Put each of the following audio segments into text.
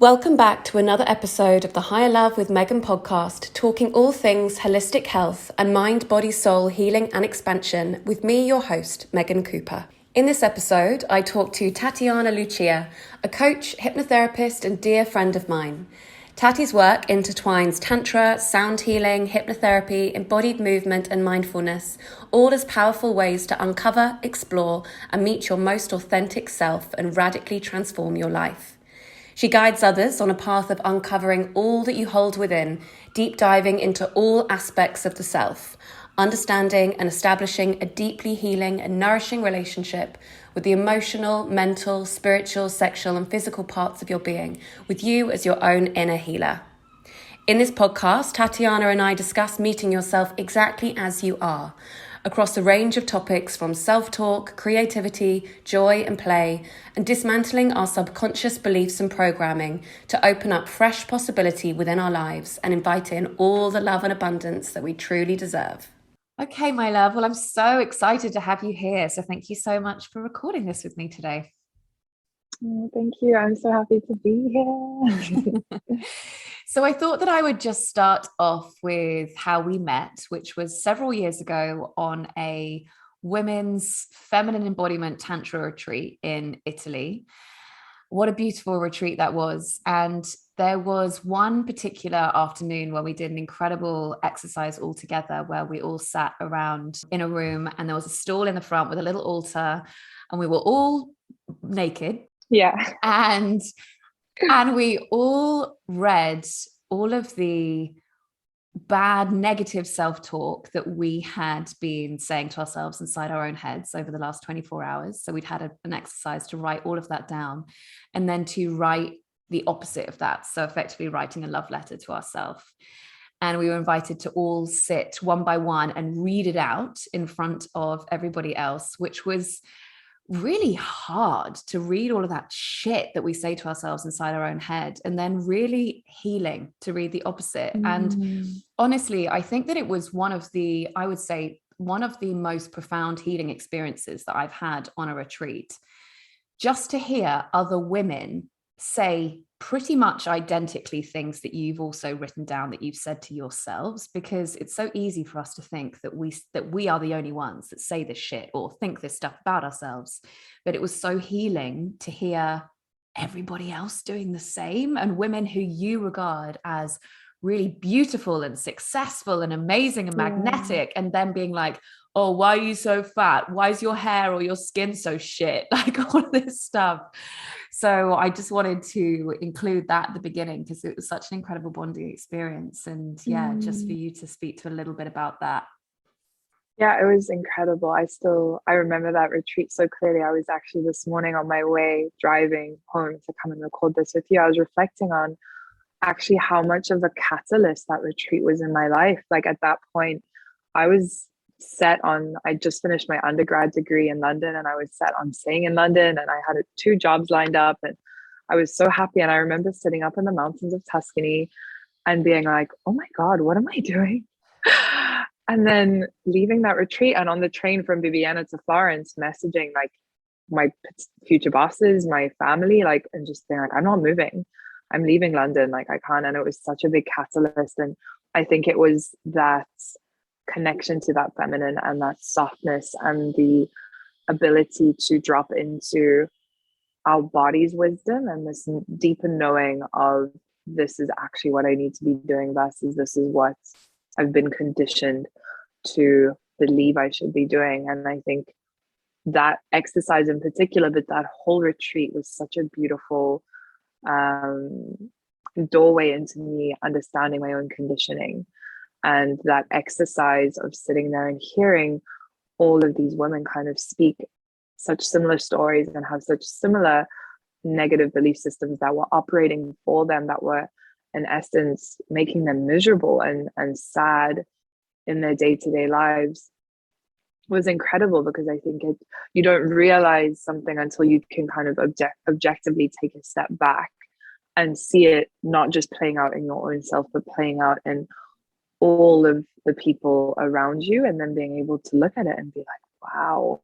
Welcome back to another episode of the Higher Love with Megan podcast, talking all things holistic health and mind, body, soul, healing and expansion with me, your host, Megan Cooper. In this episode, I talk to Tatjana Lucia, a coach, hypnotherapist and dear friend of mine. Tati's work intertwines tantra, sound healing, hypnotherapy, embodied movement and mindfulness, all as powerful ways to uncover, explore and meet your most authentic self and radically transform your life. She guides others on a path of uncovering all that you hold within, deep diving into all aspects of the self, understanding and establishing a deeply healing and nourishing relationship with the emotional, mental, spiritual, sexual and physical parts of your being, with you as your own inner healer. In this podcast, Tatjana and I discuss meeting yourself exactly as you are, across a range of topics from self-talk, creativity, joy and play, and dismantling our subconscious beliefs and programming to open up fresh possibility within our lives and invite in all the love and abundance that we truly deserve. Okay, my love. Well, I'm so excited to have you here. So thank you so much for recording this with me today. Thank you. I'm so happy to be here. So I thought that I would just start off with how we met, which was several years ago on a women's feminine embodiment tantra retreat in Italy. What a beautiful retreat that was. And there was one particular afternoon where we did an incredible exercise all together, where we all sat around in a room and there was a stool in the front with a little altar and we were all naked. Yeah. And we all read all of the bad, negative self-talk that we had been saying to ourselves inside our own heads over the last 24 hours. So we'd had an exercise to write all of that down and then to write the opposite of that. So effectively writing a love letter to ourselves. And we were invited to all sit one by one and read it out in front of everybody else, which was really hard to read all of that shit that we say to ourselves inside our own head, and then really healing to read the opposite. And honestly, I think that it was one of the most profound healing experiences that I've had on a retreat, just to hear other women say pretty much identically things that you've also written down, that you've said to yourselves, because it's so easy for us to think that we are the only ones that say this shit or think this stuff about ourselves. But it was so healing to hear everybody else doing the same, and women who you regard as really beautiful and successful and amazing and magnetic, and then being like, oh, why are you so fat? Why is your hair or your skin so shit? Like all of this stuff. So I just wanted to include that at the beginning because it was such an incredible bonding experience. And just for you to speak to a little bit about that. Yeah, it was incredible. I remember that retreat so clearly. I was actually this morning on my way driving home to come and record this with you. I was reflecting on actually how much of a catalyst that retreat was in my life. Like at that point, I just finished my undergrad degree in London and I was set on staying in London, and I had 2 jobs lined up and I was so happy. And I remember sitting up in the mountains of Tuscany and being like, oh my God, what am I doing? And then leaving that retreat and on the train from Vienna to Florence, messaging like my future bosses, my family, like, and just being like, I'm not moving. I'm leaving London. Like I can't. And it was such a big catalyst. And I think it was that connection to that feminine and that softness and the ability to drop into our body's wisdom and this deeper knowing of this is actually what I need to be doing versus this is what I've been conditioned to believe I should be doing. And I think that exercise in particular, but that whole retreat was such a beautiful doorway into me understanding my own conditioning. And that exercise of sitting there and hearing all of these women kind of speak such similar stories and have such similar negative belief systems that were operating for them, that were in essence making them miserable and sad in their day-to-day lives, was incredible. Because I think you don't realize something until you can kind of objectively take a step back and see it not just playing out in your own self, but playing out in all of the people around you, and then being able to look at it and be like, wow.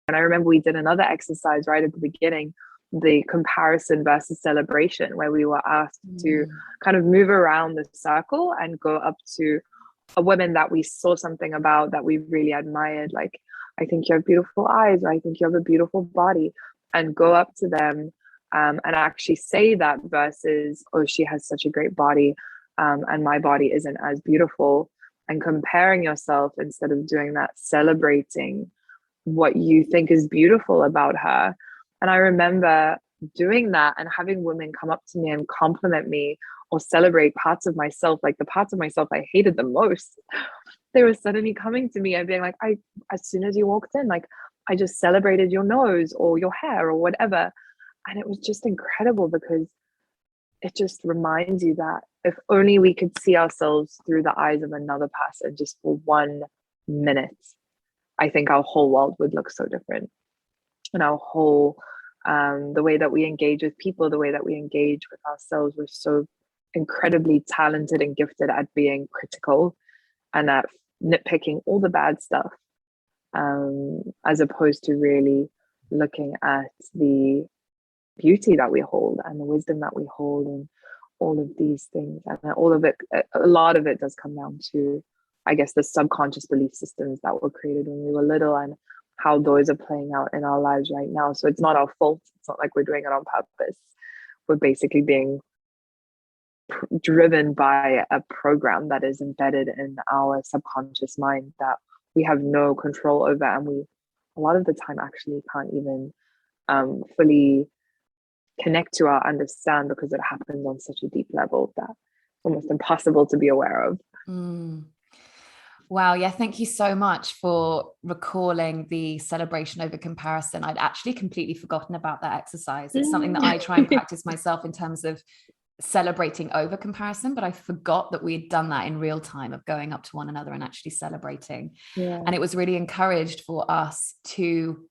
And I remember we did another exercise right at the beginning the comparison versus celebration, where we were asked to kind of move around the circle and go up to a woman that we saw something about that we really admired, like, I think you have beautiful eyes, or I think you have a beautiful body, and go up to them and actually say that, versus, oh, she has such a great body and my body isn't as beautiful, and comparing yourself instead of doing that, celebrating what you think is beautiful about her. And I remember doing that and having women come up to me and compliment me or celebrate parts of myself, like the parts of myself I hated the most. They were suddenly coming to me and being like, as soon as you walked in, like, I just celebrated your nose or your hair or whatever. And it was just incredible, because it just reminds you that if only we could see ourselves through the eyes of another person just for 1 minute, I think our whole world would look so different. And our whole, the way that we engage with people, the way that we engage with ourselves, we're so incredibly talented and gifted at being critical and at nitpicking all the bad stuff, as opposed to really looking at the beauty that we hold and the wisdom that we hold and all of these things. And all of it, a lot of it does come down to, I guess, the subconscious belief systems that were created when we were little and how those are playing out in our lives right now. So it's not our fault. It's not like we're doing it on purpose. We're basically being driven by a program that is embedded in our subconscious mind that we have no control over, and we a lot of the time actually can't even fully connect to or understand, because it happens on such a deep level that it's almost impossible to be aware of. Wow. Yeah. Thank you so much for recalling the celebration over comparison. I'd actually completely forgotten about that exercise. It's something that I try and practice myself in terms of celebrating over comparison, but I forgot that we had done that in real time, of going up to one another and actually celebrating. And it was really encouraged for us to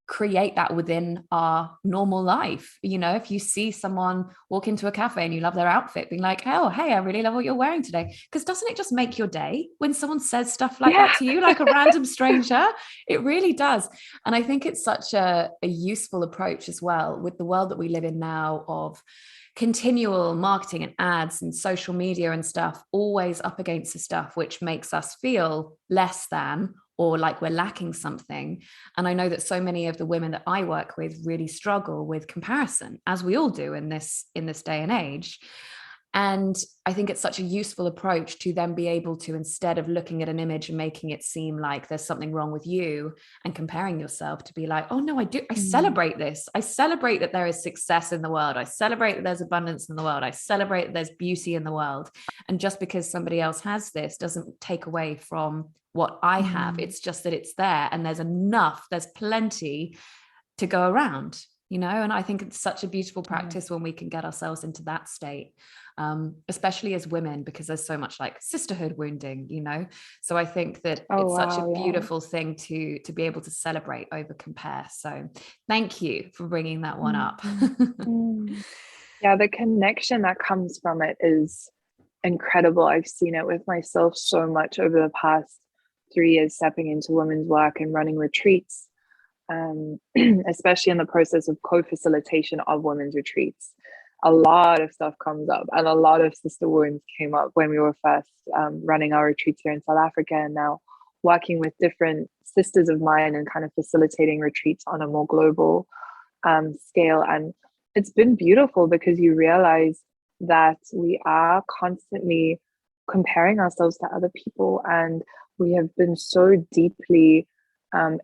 create that within our normal life. You know, if you see someone walk into a cafe and you love their outfit, being like, oh, hey, I really love what you're wearing today. Because doesn't it just make your day when someone says stuff like that to you, like a random stranger? It really does. And I think it's such a useful approach as well with the world that we live in now, of continual marketing and ads and social media and stuff, always up against the stuff which makes us feel less than, or like we're lacking something. And I know that so many of the women that I work with really struggle with comparison, as we all do in this day and age. And I think it's such a useful approach to then be able to, instead of looking at an image and making it seem like there's something wrong with you and comparing yourself, to be like, oh no, I celebrate this. I celebrate that there is success in the world. I celebrate that there's abundance in the world. I celebrate that there's beauty in the world. And just because somebody else has this doesn't take away from what I have. It's just that it's there, and there's plenty to go around, you know. And I think it's such a beautiful practice when we can get ourselves into that state, especially as women, because there's so much like sisterhood wounding, you know. So I think that it's such a beautiful thing to be able to celebrate over compare. So thank you for bringing that one up. Yeah, the connection that comes from it is incredible. I've seen it with myself so much over the past 3 years, stepping into women's work and running retreats, especially in the process of co-facilitation of women's retreats. A lot of stuff comes up, and a lot of sister wounds came up when we were first running our retreats here in South Africa, and now working with different sisters of mine and kind of facilitating retreats on a more global scale. And it's been beautiful, because you realize that we are constantly comparing ourselves to other people, and we have been so deeply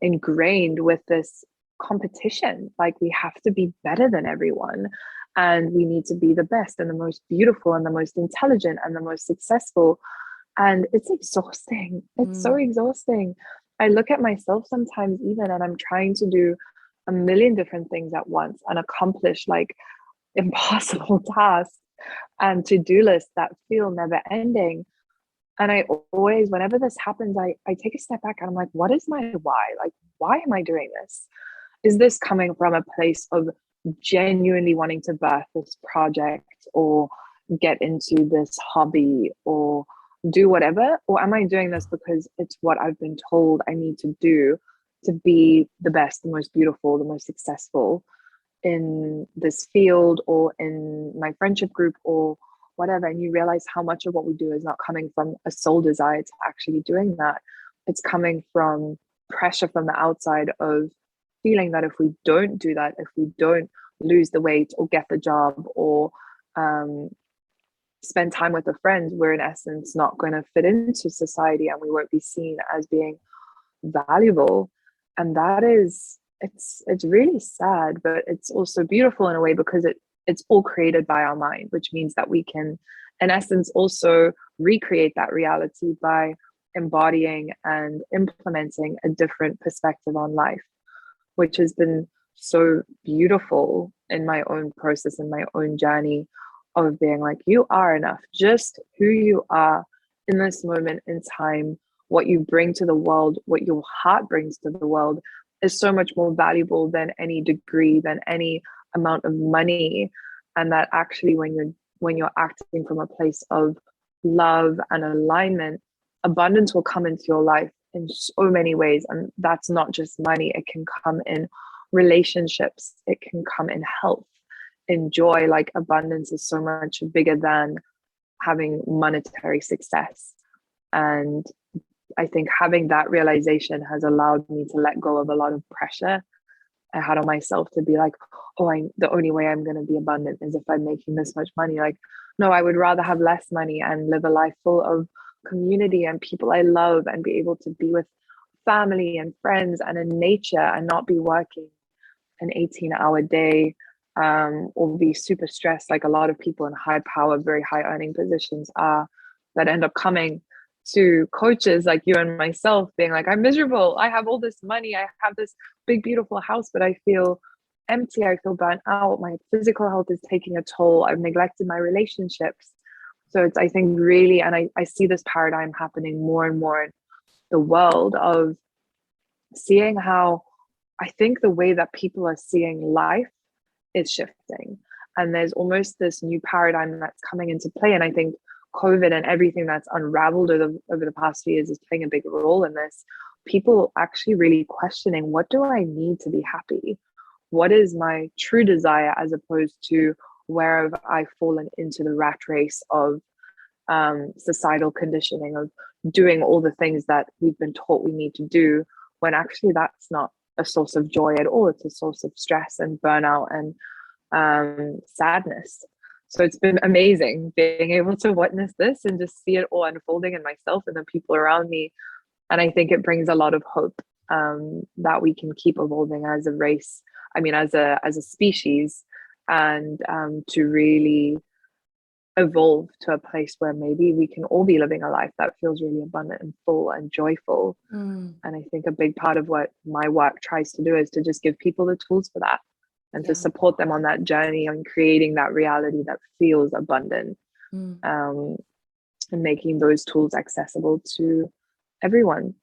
ingrained with this competition. Like, we have to be better than everyone, and we need to be the best and the most beautiful and the most intelligent and the most successful. And it's exhausting. It's so exhausting. I look at myself sometimes even, and I'm trying to do a million different things at once and accomplish like impossible tasks and to-do lists that feel never ending. And I always, whenever this happens, I take a step back and I'm like, what is my why? Like, why am I doing this? Is this coming from a place of genuinely wanting to birth this project or get into this hobby or do whatever? Or am I doing this because it's what I've been told I need to do to be the best, the most beautiful, the most successful? in this field or in my friendship group or whatever, and you realize how much of what we do is not coming from a soul desire to actually doing that. It's coming from pressure from the outside of feeling that if we don't do that, if we don't lose the weight or get the job or spend time with a friend, we're in essence not going to fit into society and we won't be seen as being valuable. And that is, it's really sad, but it's also beautiful in a way because it's all created by our mind, which means that we can in essence also recreate that reality by embodying and implementing a different perspective on life, which has been so beautiful in my own process and my own journey of being like, you are enough, just who you are in this moment in time. What you bring to the world, what your heart brings to the world is so much more valuable than any degree, than any amount of money. And that actually when you're acting from a place of love and alignment, abundance will come into your life in so many ways. And that's not just money. It can come in relationships. It can come in health, in joy. Like abundance is so much bigger than having monetary success. And I think having that realization has allowed me to let go of a lot of pressure I had on myself to be like, oh, the only way I'm going to be abundant is if I'm making this much money. Like, no, I would rather have less money and live a life full of community and people I love and be able to be with family and friends and in nature and not be working an 18-hour day or be super stressed like a lot of people in high power, very high earning positions are, that end up coming to coaches like you and myself being like, I'm miserable, I have all this money, I have this big beautiful house, but I feel empty, I feel burnt out, my physical health is taking a toll, I've neglected my relationships. So it's, I think, really, and I see this paradigm happening more and more in the world of seeing how I think the way that people are seeing life is shifting. And there's almost this new paradigm that's coming into play. And I think COVID and everything that's unraveled over the past few years is playing a big role in this. People actually really questioning, what do I need to be happy? What is my true desire, as opposed to where have I fallen into the rat race of societal conditioning of doing all the things that we've been taught we need to do, when actually that's not a source of joy at all. It's a source of stress and burnout and sadness. So it's been amazing being able to witness this and just see it all unfolding in myself and the people around me. And I think it brings a lot of hope that we can keep evolving as a race. I mean, as a species, and to really evolve to a place where maybe we can all be living a life that feels really abundant and full and joyful. And I think a big part of what my work tries to do is to just give people the tools for that and to support them on that journey on creating that reality that feels abundant, and making those tools accessible to everyone.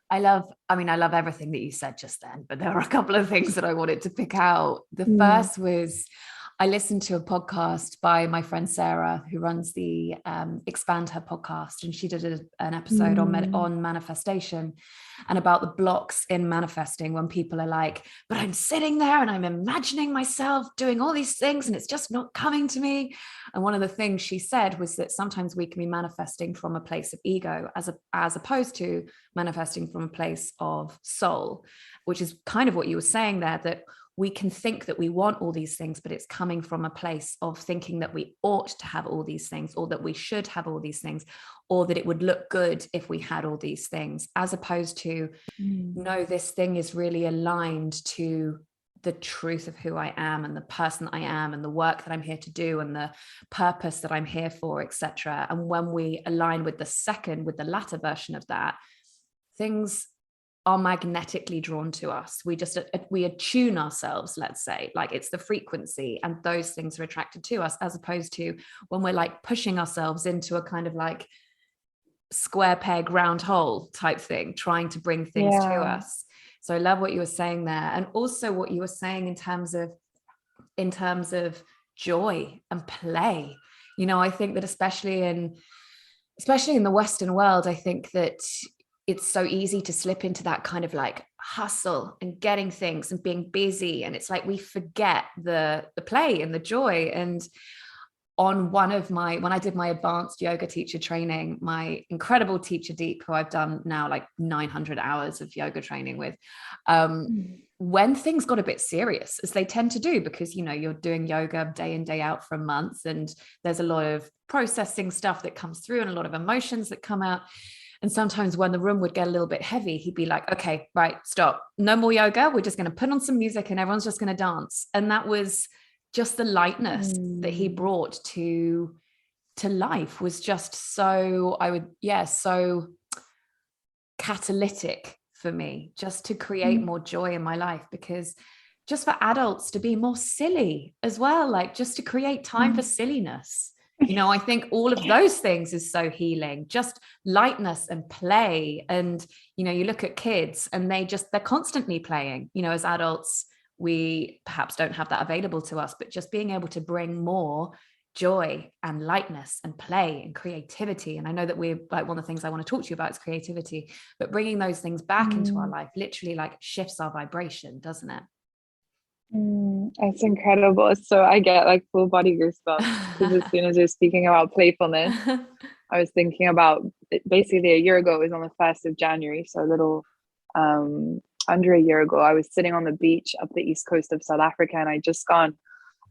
I love everything that you said just then, but there are a couple of things that I wanted to pick out. The first was, I listened to a podcast by my friend Sarah, who runs the Expand Her podcast, and she did an episode on manifestation and about the blocks in manifesting when people are like, but I'm sitting there and I'm imagining myself doing all these things and it's just not coming to me. And one of the things she said was that sometimes we can be manifesting from a place of ego as opposed to manifesting from a place of soul, which is kind of what you were saying there, that we can think that we want all these things, but it's coming from a place of thinking that we ought to have all these things, or that we should have all these things, or that it would look good if we had all these things, as opposed to, no, this thing is really aligned to the truth of who I am and the person I am and the work that I'm here to do and the purpose that I'm here for, etc. And when we align with the latter version of that, things are magnetically drawn to us. We attune ourselves, let's say, like it's the frequency, and those things are attracted to us, as opposed to when we're like pushing ourselves into a kind of like square peg round hole type thing, trying to bring things to us. So I love what you were saying there, and also what you were saying in terms of joy and play. You know, I think that especially in the Western world, I think that it's so easy to slip into that kind of like hustle and getting things and being busy, and it's like we forget the play and the joy. And on when I did my advanced yoga teacher training, my incredible teacher Deep, who I've done now like 900 hours of yoga training with, when things got a bit serious, as they tend to do, because you're doing yoga day in, day out for a month, and there's a lot of processing stuff that comes through and a lot of emotions that come out. And sometimes when the room would get a little bit heavy, he'd be like, okay, right, stop, no more yoga, we're just going to put on some music and everyone's just going to dance. And that was just the lightness that he brought to life, was just so so catalytic for me, just to create more joy in my life. Because just for adults to be more silly as well, like just to create time for silliness, I think all of those things is so healing, just lightness and play. And you look at kids and they're constantly playing. As adults, we perhaps don't have that available to us, but just being able to bring more joy and lightness and play and creativity. And I know that we're like, one of the things I want to talk to you about is creativity, but bringing those things back into our life literally like shifts our vibration, doesn't it? It's incredible. So I get like full body goosebumps, because as soon as you're speaking about playfulness, I was thinking about basically a year ago, it was on the 1st of January. So a little under a year ago, I was sitting on the beach up the east coast of South Africa, and I just gone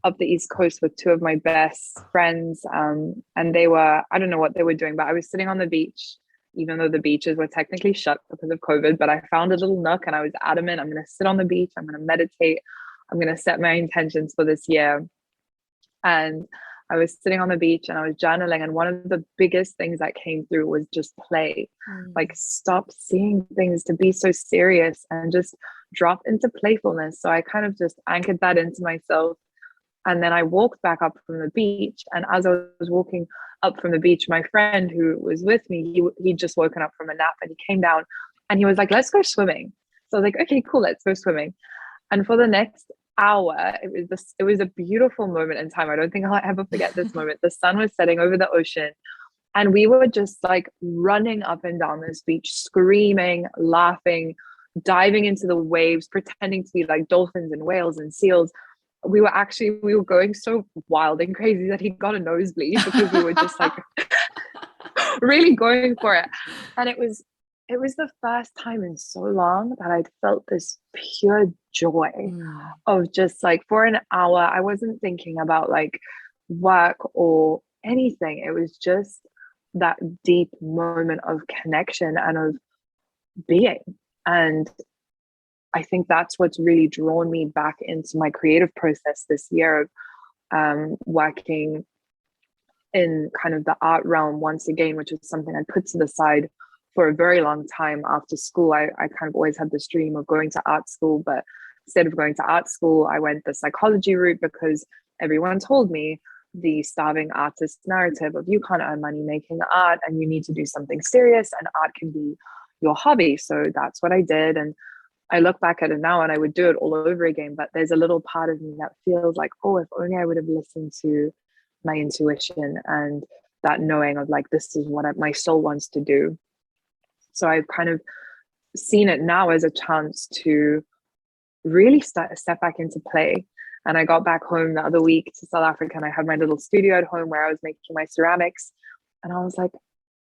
up the east coast with two of my best friends. And they were, I don't know what they were doing, but I was sitting on the beach, even though the beaches were technically shut because of COVID, but I found a little nook and I was adamant, I'm going to sit on the beach, I'm going to meditate, I'm going to set my intentions for this year. And I was sitting on the beach and I was journaling. And one of the biggest things that came through was just play. Like, stop seeing things to be so serious and just drop into playfulness. So I kind of just anchored that into myself. And then I walked back up from the beach. And as I was walking up from the beach, my friend who was with me, he'd just woken up from a nap, and he came down and he was like, let's go swimming. So I was like, okay, cool, let's go swimming. And for the next hour, it was a beautiful moment in time. I don't think I'll ever forget this moment. The sun was setting over the ocean, and we were just like running up and down this beach, screaming, laughing, diving into the waves, pretending to be like dolphins and whales and seals. We were going so wild and crazy that he got a nosebleed, because we were just like really going for it. And it was the first time in so long that I'd felt this pure joy of just like, for an hour, I wasn't thinking about like work or anything. It was just that deep moment of connection and of being. And I think that's what's really drawn me back into my creative process this year of working in kind of the art realm once again, which is something I put to the side for a very long time after school. I kind of always had this dream of going to art school, but instead of going to art school, I went the psychology route, because everyone told me the starving artist narrative of you can't earn money making art and you need to do something serious, and art can be your hobby. So that's what I did. And I look back at it now and I would do it all over again, but there's a little part of me that feels like, oh, if only I would have listened to my intuition and that knowing of like, this is what my soul wants to do. So I've kind of seen it now as a chance to really step back into play. And I got back home the other week to South Africa, and I had my little studio at home where I was making my ceramics. And I was like,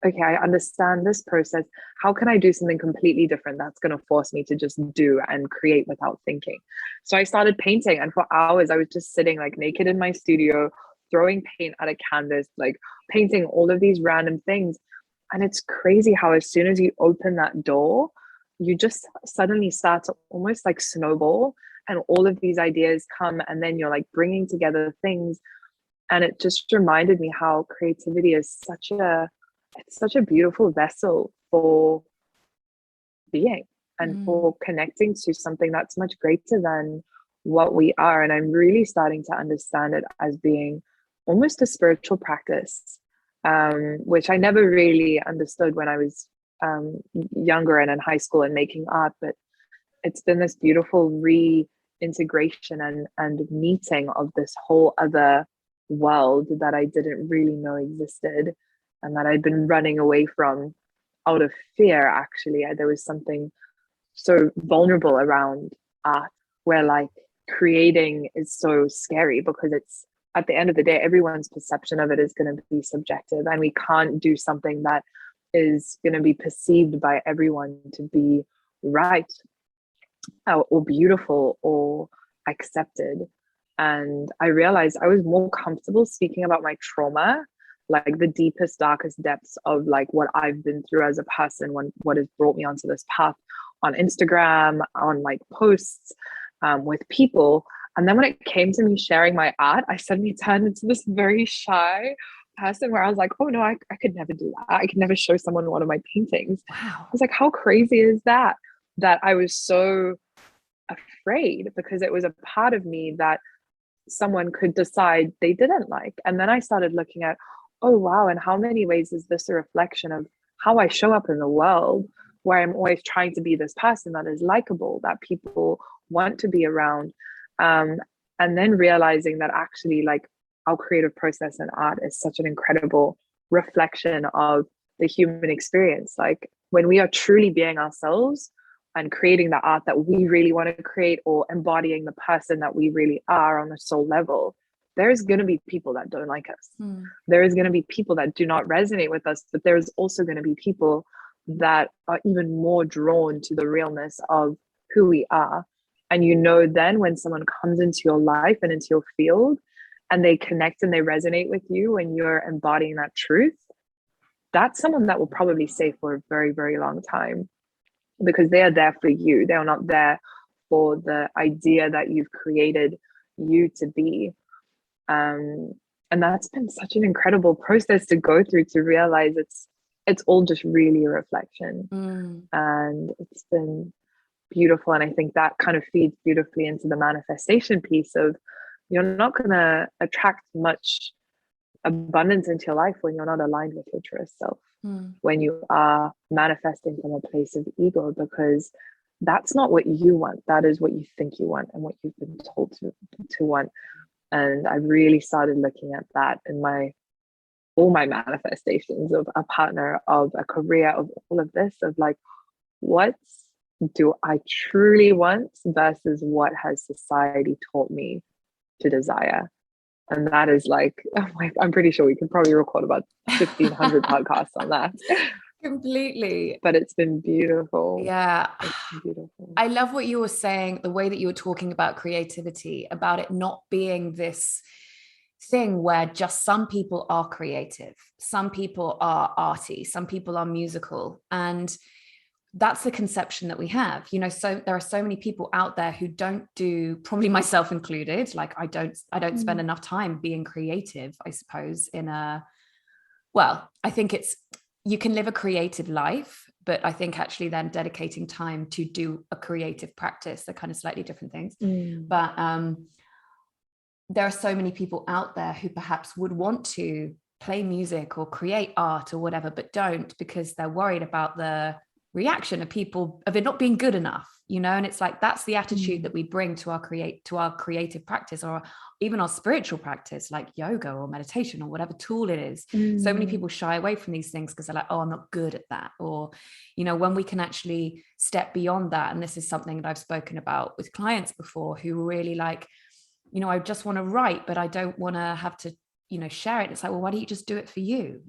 okay, I understand this process. How can I do something completely different that's going to force me to just do and create without thinking? So I started painting, and for hours I was just sitting like naked in my studio, throwing paint at a canvas, like painting all of these random things. And it's crazy how as soon as you open that door, you just suddenly start to almost like snowball, and all of these ideas come, and then you're like bringing together things. And it just reminded me how creativity is such a beautiful vessel for being and for connecting to something that's much greater than what we are. And I'm really starting to understand it as being almost a spiritual practice, which I never really understood when I was younger and in high school and making art. But it's been this beautiful reintegration and meeting of this whole other world that I didn't really know existed, and that I'd been running away from out of fear. Actually, there was something so vulnerable around art, where like creating is so scary because it's, at the end of the day, everyone's perception of it is going to be subjective, and we can't do something that is going to be perceived by everyone to be right or beautiful or accepted. And I realized I was more comfortable speaking about my trauma, like the deepest, darkest depths of like what I've been through as a person, what has brought me onto this path, on Instagram, on like posts, with people. And then when it came to me sharing my art, I suddenly turned into this very shy person where I was like, oh no, I could never do that. I could never show someone one of my paintings. Wow. I was like, how crazy is that? That I was so afraid because it was a part of me that someone could decide they didn't like. And then I started looking at, oh wow, in how many ways is this a reflection of how I show up in the world, where I'm always trying to be this person that is likable, that people want to be around. And then realizing that actually like our creative process in art is such an incredible reflection of the human experience. Like when we are truly being ourselves and creating the art that we really want to create, or embodying the person that we really are on the soul level, there's going to be people that don't like us. There is going to be people that do not resonate with us, but there's also going to be people that are even more drawn to the realness of who we are. And you know, then when someone comes into your life and into your field and they connect and they resonate with you and you're embodying that truth, that's someone that will probably stay for a very, very long time, because they are there for you. They're not there for the idea that you've created you to be. And that's been such an incredible process to go through, to realize it's all just really a reflection. And it's been beautiful. And I think that kind of feeds beautifully into the manifestation piece of, you're not going to attract much abundance into your life when you're not aligned with your truest self, when you are manifesting from a place of ego, because that's not what you want. That is what you think you want and what you've been told to want. And I really started looking at that in all my manifestations of a partner, of a career, of all of this, of like, what do I truly want versus what has society taught me to desire? And that is like, I'm pretty sure we could probably record about 1,500 podcasts on that. Completely. But it's been beautiful. Yeah. It's been beautiful. I love what you were saying, the way that you were talking about creativity, about it not being this thing where just some people are creative, some people are arty, some people are musical. And that's the conception that we have, you know. So there are so many people out there who don't do, probably myself included, like I don't spend enough time being creative, I suppose, I think you can live a creative life, but I think actually then dedicating time to do a creative practice, they're kind of slightly different things. But there are so many people out there who perhaps would want to play music or create art or whatever, but don't, because they're worried about the reaction of people, of it not being good enough, you know. And it's like, that's the attitude that we bring to our creative practice, or even our spiritual practice, like yoga or meditation or whatever tool it is. So many people shy away from these things because they're like, oh, I'm not good at that. Or, you know, when we can actually step beyond that, and this is something that I've spoken about with clients before, who are really like, you know, I just want to write, but I don't want to have to, you know, share it. It's like, well, why don't you just do it for you?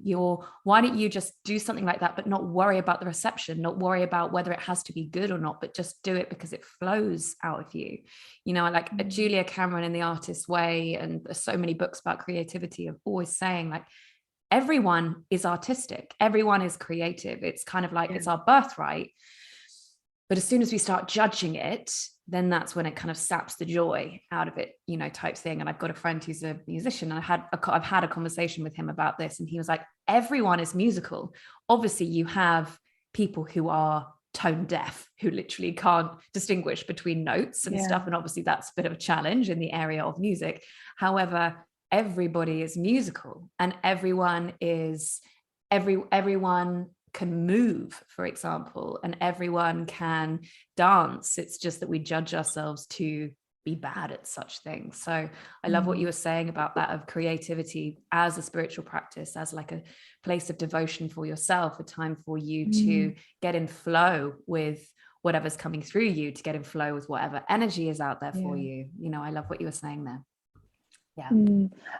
Why don't you just do something like that, but not worry about the reception, not worry about whether it has to be good or not, but just do it because it flows out of you. You know, like Julia Cameron in The Artist's Way, and there's so many books about creativity, of always saying like, everyone is artistic, everyone is creative. It's kind of like, it's our birthright. But as soon as we start judging it, then that's when it kind of saps the joy out of it, you know, type thing. And I've got a friend who's a musician, and I've had a conversation with him about this, and he was like, everyone is musical. Obviously you have people who are tone deaf, who literally can't distinguish between notes and stuff. And obviously that's a bit of a challenge in the area of music. However, everybody is musical, and everyone can move, for example, and everyone can dance. It's just that we judge ourselves to be bad at such things. So I love what you were saying about that, of creativity as a spiritual practice, as like a place of devotion for yourself, a time for you to get in flow with whatever's coming through you to get in flow with whatever energy is out there for Yeah. you. You know, I love what you were saying there. Yeah.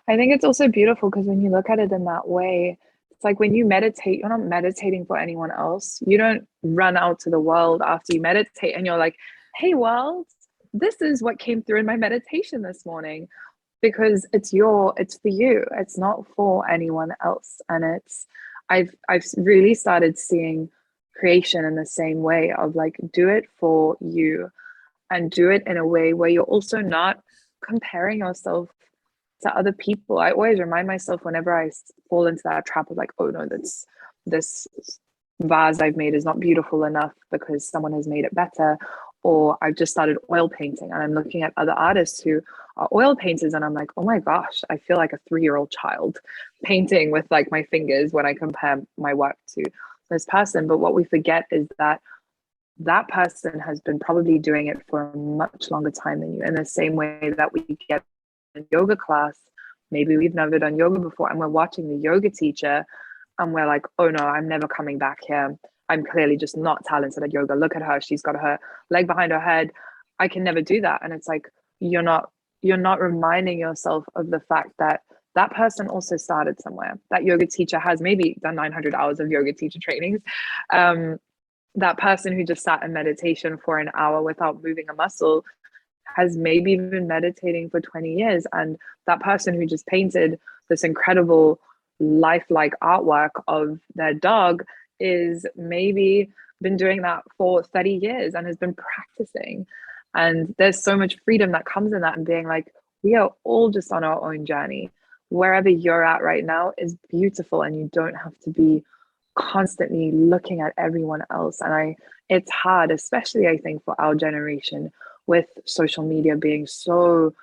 I think it's also beautiful because when you look at it in that way, it's like when you meditate, you're not meditating for anyone else. You don't run out to the world after you meditate and you're like, hey, world, this is what came through in my meditation this morning. Because it's for you. It's not for anyone else. And I've really started seeing creation in the same way of like, do it for you and do it in a way where you're also not comparing yourself to other people. I always remind myself whenever I fall into that trap of like, oh no, this vase I've made is not beautiful enough because someone has made it better. Or I've just started oil painting and I'm looking at other artists who are oil painters and I'm like, oh my gosh, I feel like a 3-year-old child painting with like my fingers when I compare my work to this person. But what we forget is that that person has been probably doing it for a much longer time than you, in the same way that we get in yoga class. Maybe we've never done yoga before and we're watching the yoga teacher and we're like, oh no, I'm never coming back here. I'm clearly just not talented at yoga. Look at her. She's got her leg behind her head. I can never do that. And it's like, you're not reminding yourself of the fact that that person also started somewhere. That yoga teacher has maybe done 900 hours of yoga teacher trainings. That person who just sat in meditation for an hour without moving a muscle has maybe been meditating for 20 years. And that person who just painted this incredible lifelike artwork of their dog is maybe been doing that for 30 years and has been practicing. And there's so much freedom that comes in that, and being like, we are all just on our own journey. Wherever you're at right now is beautiful, and you don't have to be constantly looking at everyone else. And it's hard, especially I think for our generation, with social media being so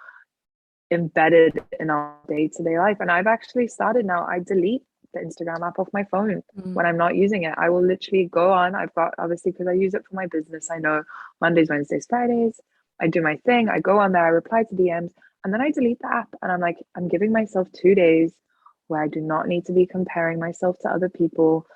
embedded in our day-to-day life. And I've actually started now, I delete the Instagram app off my phone when I'm not using it. I will literally go on. I've got, obviously, because I use it for my business, I know Mondays, Wednesdays, Fridays, I do my thing. I go on there, I reply to DMs, and then I delete the app. And I'm like, I'm giving myself 2 days where I do not need to be comparing myself to other people.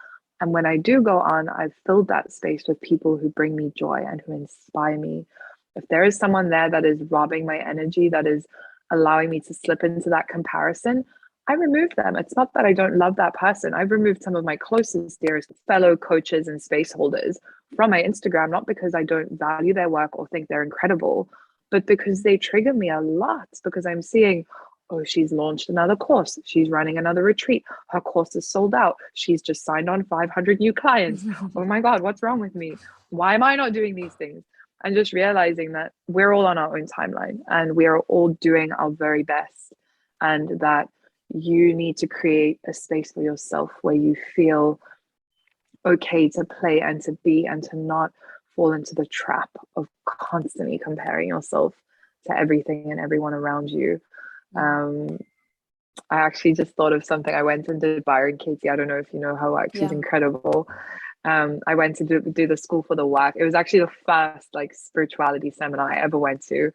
And when I do go on, I've filled that space with people who bring me joy and who inspire me. If there is someone there that is robbing my energy, that is allowing me to slip into that comparison, I remove them. It's not that I don't love that person. I've removed some of my closest, dearest fellow coaches and space holders from my Instagram, not because I don't value their work or think they're incredible, but because they trigger me a lot, because I'm seeing, oh, she's launched another course. She's running another retreat. Her course is sold out. She's just signed on 500 new clients. Oh my God, what's wrong with me? Why am I not doing these things? And just realizing that we're all on our own timeline and we are all doing our very best, and that you need to create a space for yourself where you feel okay to play and to be, and to not fall into the trap of constantly comparing yourself to everything and everyone around you. I actually just thought of something. I went and did Byron Katie. I don't know if you know her work. She's incredible. I went to do the School for the Work. It was actually the first like spirituality seminar I ever went to.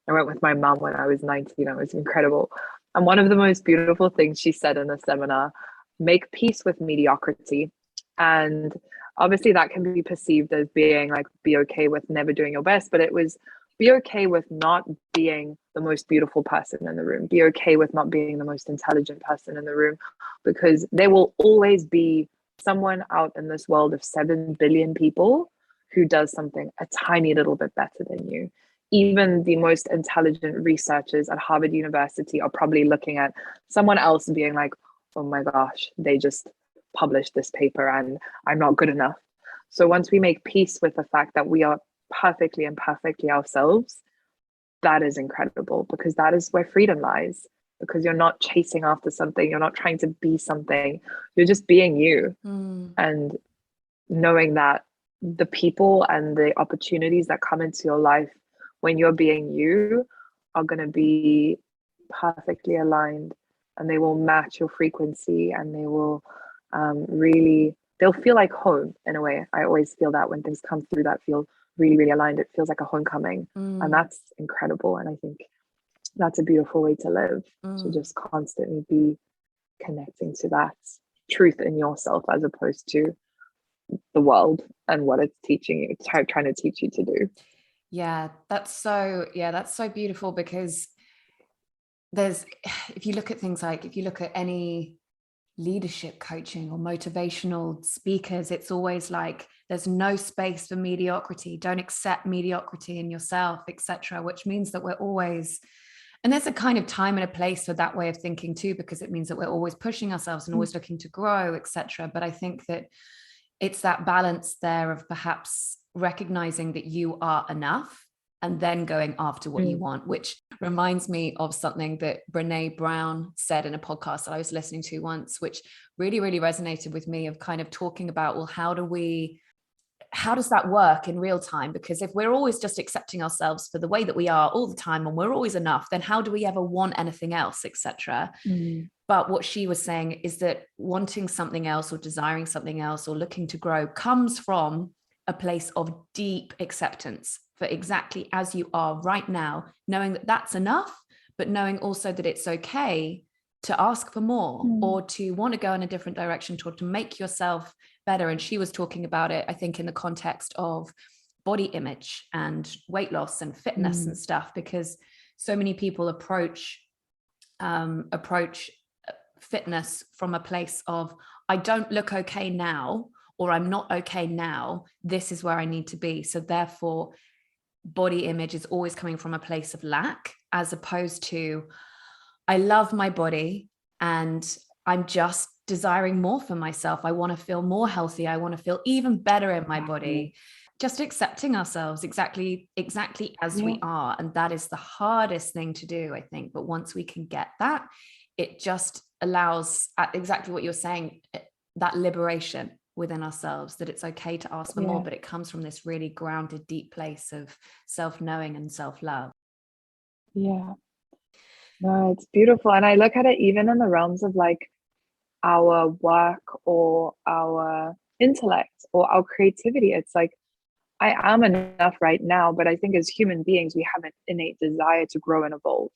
I went with my mom when I was 19. It was incredible. And one of the most beautiful things she said in the seminar, make peace with mediocrity. And obviously that can be perceived as being like, be okay with never doing your best, but it was, be okay with not being the most beautiful person in the room. Be okay with not being the most intelligent person in the room, because there will always be someone out in this world of 7 billion people who does something a tiny little bit better than you. Even the most intelligent researchers at Harvard University are probably looking at someone else and being like, oh my gosh, they just published this paper and I'm not good enough. So once we make peace with the fact that we are perfectly and perfectly ourselves, that is incredible, because that is where freedom lies. Because you're not chasing after something, you're not trying to be something, you're just being you. And knowing that the people and the opportunities that come into your life when you're being you are going to be perfectly aligned, and they will match your frequency, and they will they'll feel like home in a way. I always feel that when things come through that feel really, really aligned, it feels like a homecoming. And that's incredible. And I think that's a beautiful way to live, to just constantly be connecting to that truth in yourself, as opposed to the world and what it's teaching you, trying to teach you to do. That's so beautiful, because if you look at things like, if you look at any leadership coaching or motivational speakers, it's always like there's no space for mediocrity, don't accept mediocrity in yourself, etc., which means that we're always, and there's a kind of time and a place for that way of thinking too, because it means that we're always pushing ourselves and always looking to grow, etc. But I think that it's that balance there of perhaps recognizing that you are enough and then going after what you want, which reminds me of something that Brene Brown said in a podcast that I was listening to once, which really, really resonated with me, of kind of talking about, well, how does that work in real time? Because if we're always just accepting ourselves for the way that we are all the time and we're always enough, then how do we ever want anything else, etc.? But what she was saying is that wanting something else or desiring something else or looking to grow comes from a place of deep acceptance for exactly as you are right now, knowing that that's enough, but knowing also that it's okay to ask for more or to want to go in a different direction, to make yourself better. And she was talking about it, I think, in the context of body image and weight loss and fitness and stuff, because so many people approach fitness from a place of, I don't look okay now, or I'm not okay now, this is where I need to be. So therefore, body image is always coming from a place of lack, as opposed to, I love my body and I'm just desiring more for myself. I want to feel more healthy. I want to feel even better in my body. Just accepting ourselves exactly as we are. And that is the hardest thing to do, I think. But once we can get that, it just allows exactly what you're saying, that liberation within ourselves, that it's okay to ask for more, but it comes from this really grounded, deep place of self-knowing and self-love. No, it's beautiful. And I look at it even in the realms of like our work or our intellect or our creativity. It's like, I am enough right now, but I think as human beings, we have an innate desire to grow and evolve.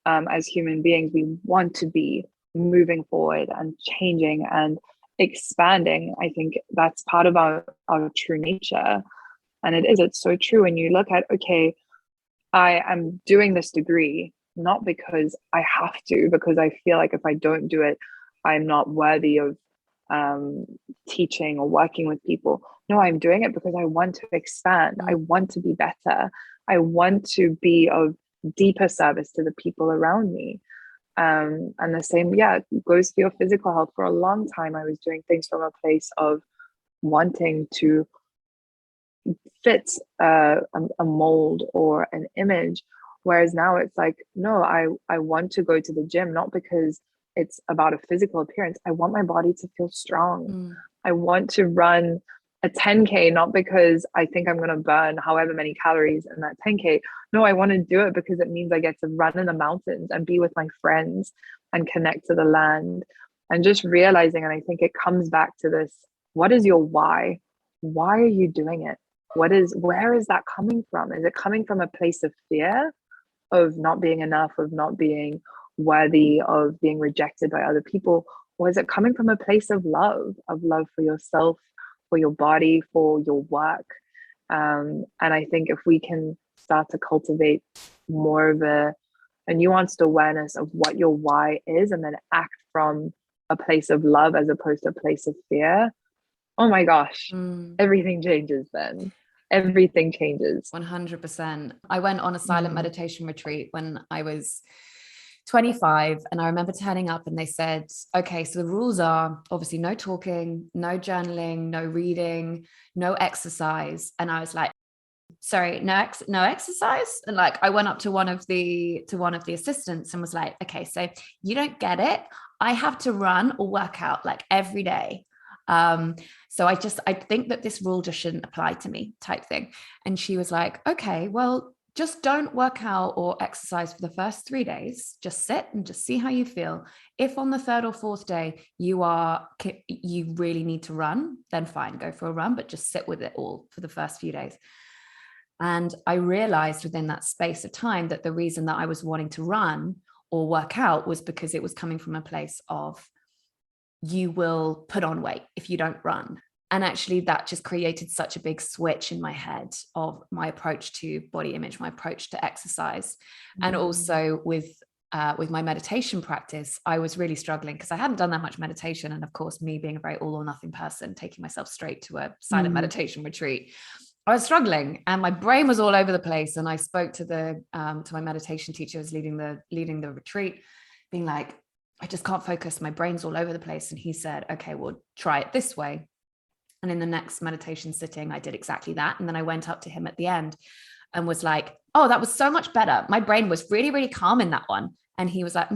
As human beings, we want to be moving forward and changing and expanding. I think that's part of our true nature. And it's so true when you look at, okay, I am doing this degree, not because I have to, because I feel like if I don't do it, I'm not worthy of teaching or working with people. No, I'm doing it because I want to expand. I want to be better. I want to be of deeper service to the people around me. And the same, goes for your physical health. For a long time, I was doing things from a place of wanting to fit a mold or an image. Whereas now it's like, no, I want to go to the gym, not because it's about a physical appearance. I want my body to feel strong. I want to run a 10K, not because I think I'm going to burn however many calories in that 10K. No, I want to do it because it means I get to run in the mountains and be with my friends and connect to the land. And just realizing, and I think it comes back to this, what is your why? Why are you doing it? Where is that coming from? Is it coming from a place of fear, of not being enough, of not being worthy, of being rejected by other people? Or is it coming from a place of love for yourself, for your body, for your work? And I think if we can start to cultivate more of a nuanced awareness of what your why is, and then act from a place of love as opposed to a place of fear, oh my gosh, everything changes then. Everything changes. 100%. I went on a silent meditation retreat when I was 25, and I remember turning up and they said, okay, so the rules are obviously no talking, no journaling, no reading, no exercise. And I was like, sorry, no exercise? And like, I went up to one of the assistants and was like, okay, so you don't get it. I have to run or work out like every day. So I think that this rule just shouldn't apply to me, type thing. And she was like, okay, well, just don't work out or exercise for the first 3 days. Just sit and just see how you feel. If on the third or fourth day you really need to run, then fine, go for a run, but just sit with it all for the first few days. And I realized within that space of time that the reason that I was wanting to run or work out was because it was coming from a place of, you will put on weight if you don't run. And actually that just created such a big switch in my head of my approach to body image, my approach to exercise. And also with my meditation practice, I was really struggling because I hadn't done that much meditation. And of course, me being a very all or nothing person, taking myself straight to a silent meditation retreat, I was struggling and my brain was all over the place. And I spoke to my meditation teacher who was leading the retreat, being like, I just can't focus. My brain's all over the place. And he said, okay, well, try it this way. And in the next meditation sitting, I did exactly that. And then I went up to him at the end and was like, oh, that was so much better. My brain was really, really calm in that one. And he was like,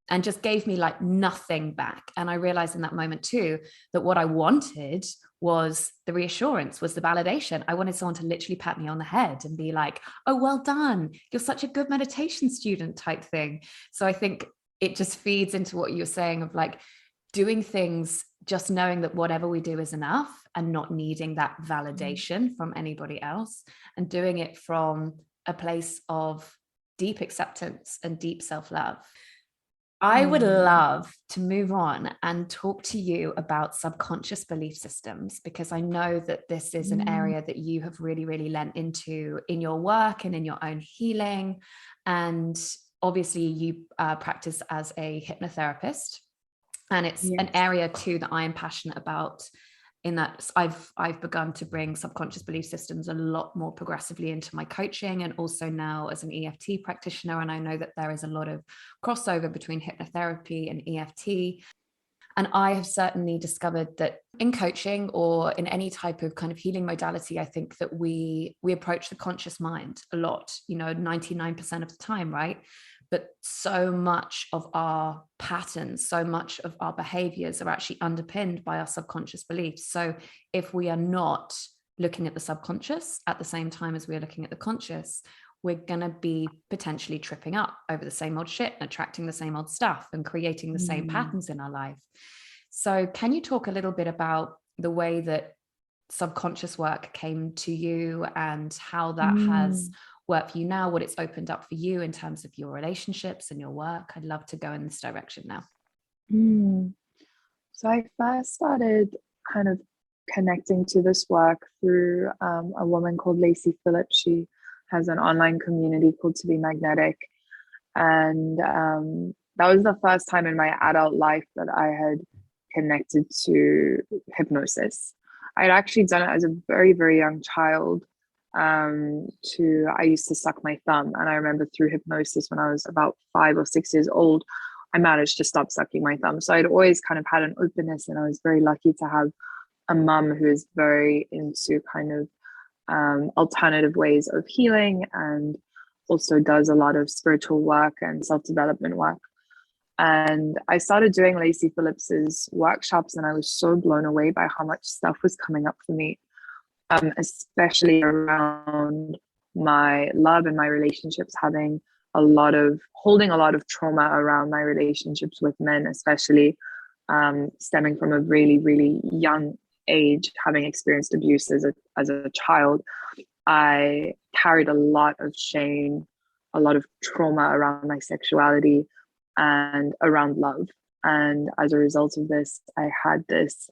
and just gave me like nothing back. And I realized in that moment too, that what I wanted was the reassurance, was the validation. I wanted someone to literally pat me on the head and be like, oh, well done. You're such a good meditation student type thing. So I think it just feeds into what you're saying of like doing things, just knowing that whatever we do is enough and not needing that validation from anybody else, and doing it from a place of deep acceptance and deep self-love. I would love to move on and talk to you about subconscious belief systems, because I know that this is an area that you have really, really lent into in your work and in your own healing. And obviously you practice as a hypnotherapist. And it's an area too that I am passionate about, in that I've begun to bring subconscious belief systems a lot more progressively into my coaching, and also now as an EFT practitioner. And I know that there is a lot of crossover between hypnotherapy and EFT. And I have certainly discovered that in coaching or in any type of kind of healing modality, I think that we approach the conscious mind a lot, 99% of the time, right? But so much of our patterns, so much of our behaviors are actually underpinned by our subconscious beliefs. So if we are not looking at the subconscious at the same time as we're looking at the conscious, we're going to be potentially tripping up over the same old shit and attracting the same old stuff and creating the same patterns in our life. So can you talk a little bit about the way that subconscious work came to you and how that has worked for you now, what it's opened up for you in terms of your relationships and your work? I'd love to go in this direction now. So I first started kind of connecting to this work through a woman called Lacey Phillips. She has an online community called To Be Magnetic. And that was the first time in my adult life that I had connected to hypnosis. I had actually done it as a very, very young child. I used to suck my thumb, and I remember through hypnosis when I was about 5 or 6 years old, I managed to stop sucking my thumb. So I'd always kind of had an openness, and I was very lucky to have a mum who is very into kind of alternative ways of healing, and also does a lot of spiritual work and self-development work. And I started doing Lacey Phillips's workshops, and I was so blown away by how much stuff was coming up for me, especially around my love and my relationships, holding a lot of trauma around my relationships with men, especially stemming from a really, really young age, having experienced abuse as a child. I carried a lot of shame, a lot of trauma around my sexuality and around love. And as a result of this, I had this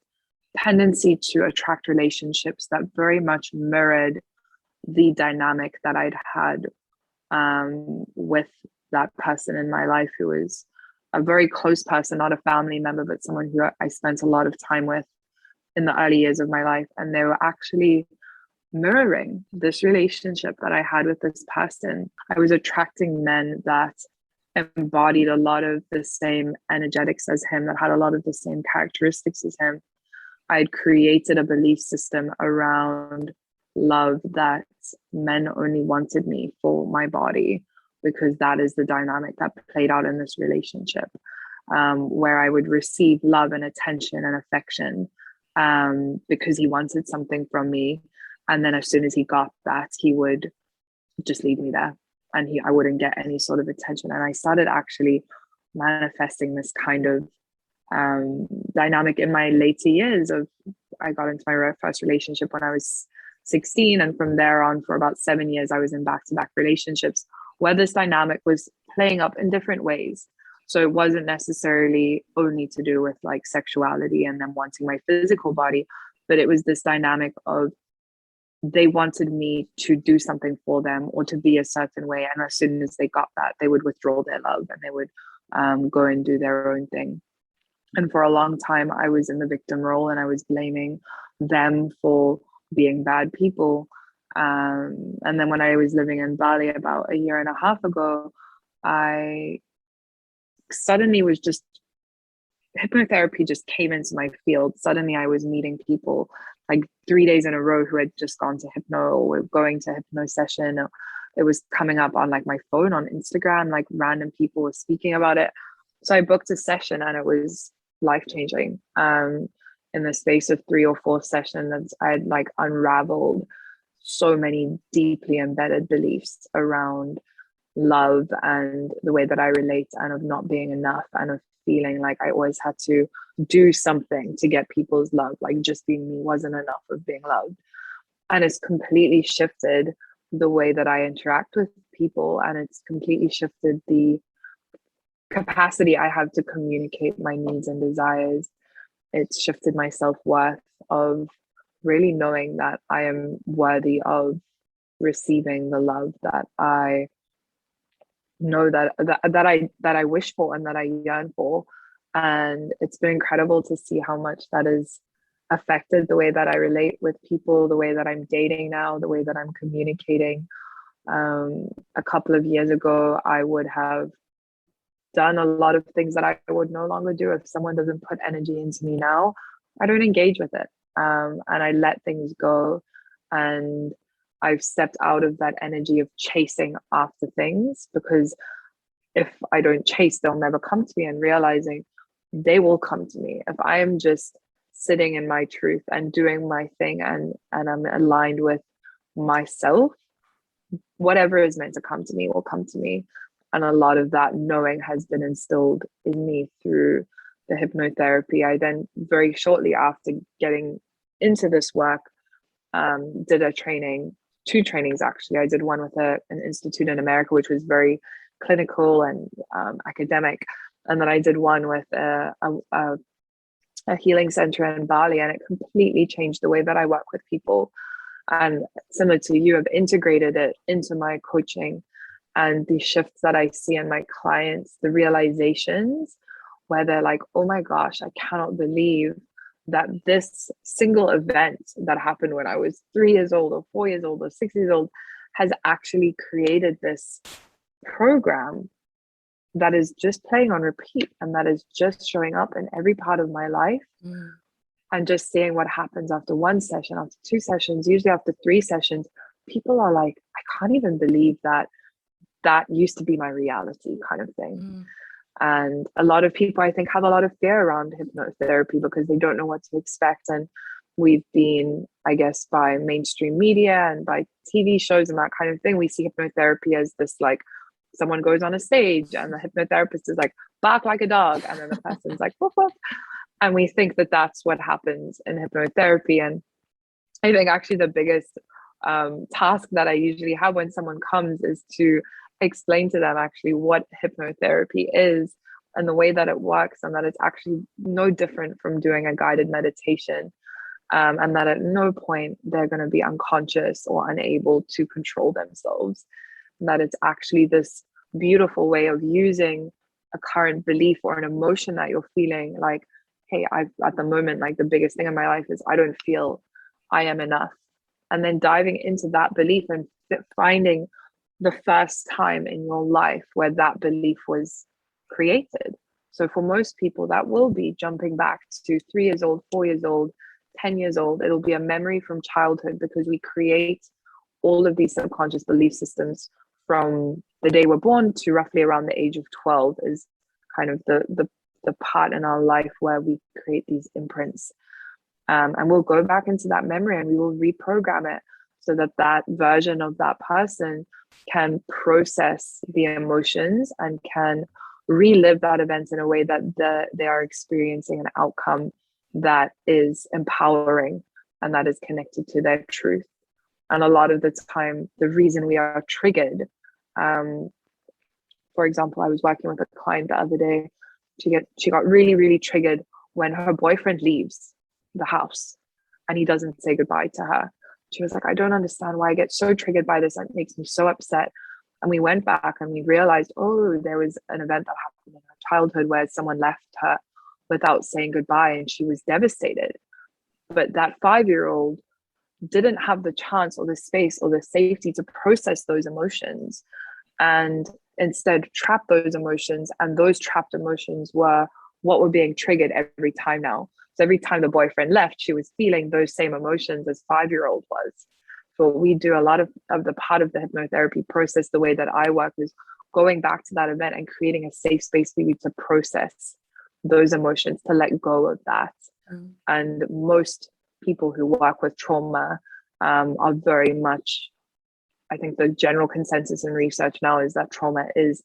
tendency to attract relationships that very much mirrored the dynamic that I'd had with that person in my life, who was a very close person, not a family member, but someone who I spent a lot of time with in the early years of my life. And they were actually mirroring this relationship that I had with this person. I was attracting men that embodied a lot of the same energetics as him, that had a lot of the same characteristics as him. I'd created a belief system around love that men only wanted me for my body, because that is the dynamic that played out in this relationship, where I would receive love and attention and affection because he wanted something from me. And then as soon as he got that, he would just leave me there, and I wouldn't get any sort of attention. And I started actually manifesting this kind of dynamic in my later years. I got into my first relationship when I was 16, and from there on for about 7 years I was in back-to-back relationships where this dynamic was playing up in different ways. So it wasn't necessarily only to do with like sexuality and them wanting my physical body, but it was this dynamic of they wanted me to do something for them or to be a certain way. And as soon as they got that, they would withdraw their love and they would go and do their own thing. And for a long time, I was in the victim role and I was blaming them for being bad people. And then when I was living in Bali about a year and a half ago, I suddenly was just, hypnotherapy just came into my field. Suddenly I was meeting people like 3 days in a row who had just gone to hypno or were going to hypno session. It was coming up on like my phone on Instagram, like random people were speaking about it. So I booked a session and it was life-changing. In the space of 3 or 4 sessions, I had like unraveled so many deeply embedded beliefs around love and the way that I relate, and of not being enough, and of feeling like I always had to do something to get people's love, like just being me wasn't enough of being loved. And it's completely shifted the way that I interact with people, and it's completely shifted the capacity I have to communicate my needs and desires. It's shifted my self-worth of really knowing that I am worthy of receiving the love that I know that I wish for and that I yearn for. And it's been incredible to see how much that has affected the way that I relate with people, the way that I'm dating now, the way that I'm communicating. A couple of years ago, I would have done a lot of things that I would no longer do. If someone doesn't put energy into me now, I don't engage with it. And I let things go. And I've stepped out of that energy of chasing after things, because if I don't chase, they'll never come to me, and realizing they will come to me. If I am just sitting in my truth and doing my thing, and I'm aligned with myself, whatever is meant to come to me will come to me. And a lot of that knowing has been instilled in me through the hypnotherapy. I then, very shortly after getting into this work, did a training, 2 trainings actually. I did one with an institute in America, which was very clinical and academic. And then I did one with a healing center in Bali, and it completely changed the way that I work with people. And similar to you, I've integrated it into my coaching, and the shifts that I see in my clients, the realizations where they're like, oh my gosh, I cannot believe that this single event that happened when I was 3 years old or 4 years old or 6 years old has actually created this program that is just playing on repeat, and that is just showing up in every part of my life. And just seeing what happens after 1 session, after 2 sessions, usually after 3 sessions, people are like, I can't even believe that used to be my reality, kind of thing. And a lot of people, I think, have a lot of fear around hypnotherapy because they don't know what to expect. And we've been, I guess, by mainstream media and by TV shows and that kind of thing, we see hypnotherapy as this, like, someone goes on a stage and the hypnotherapist is like, bark like a dog, and then the person's like, woof, woof. And we think that that's what happens in hypnotherapy. And I think actually the biggest task that I usually have when someone comes is to explain to them actually what hypnotherapy is and the way that it works, and that it's actually no different from doing a guided meditation, and that at no point they're going to be unconscious or unable to control themselves, and that it's actually this beautiful way of using a current belief or an emotion that you're feeling, like, hey, at the moment, like, the biggest thing in my life is I don't feel I am enough, and then diving into that belief and finding the first time in your life where that belief was created. So for most people, that will be jumping back to 3 years old, 4 years old, 10 years old. It'll be a memory from childhood, because we create all of these subconscious belief systems from the day we're born to roughly around the age of 12 is kind of the part in our life where we create these imprints. And we'll go back into that memory and we will reprogram it so that that version of that person can process the emotions and can relive that event in a way that they are experiencing an outcome that is empowering and that is connected to their truth. And a lot of the time, the reason we are triggered, for example, I was working with a client the other day. She got really, really triggered when her boyfriend leaves the house. and he doesn't say goodbye to her. She was like, I don't understand why I get so triggered by this. It makes me so upset. And we went back and we realized, oh, there was an event that happened in her childhood where someone left her without saying goodbye, and she was devastated. But that 5-year-old didn't have the chance or the space or the safety to process those emotions, and instead trapped those emotions. And those trapped emotions were what were being triggered every time now. So every time the boyfriend left, she was feeling those same emotions as 5-year-old was. So we do a lot of the part of the hypnotherapy process, the way that I work, is going back to that event and creating a safe space for you to process those emotions, to let go of that. And most people who work with trauma are very much, I think the general consensus in research now is that trauma is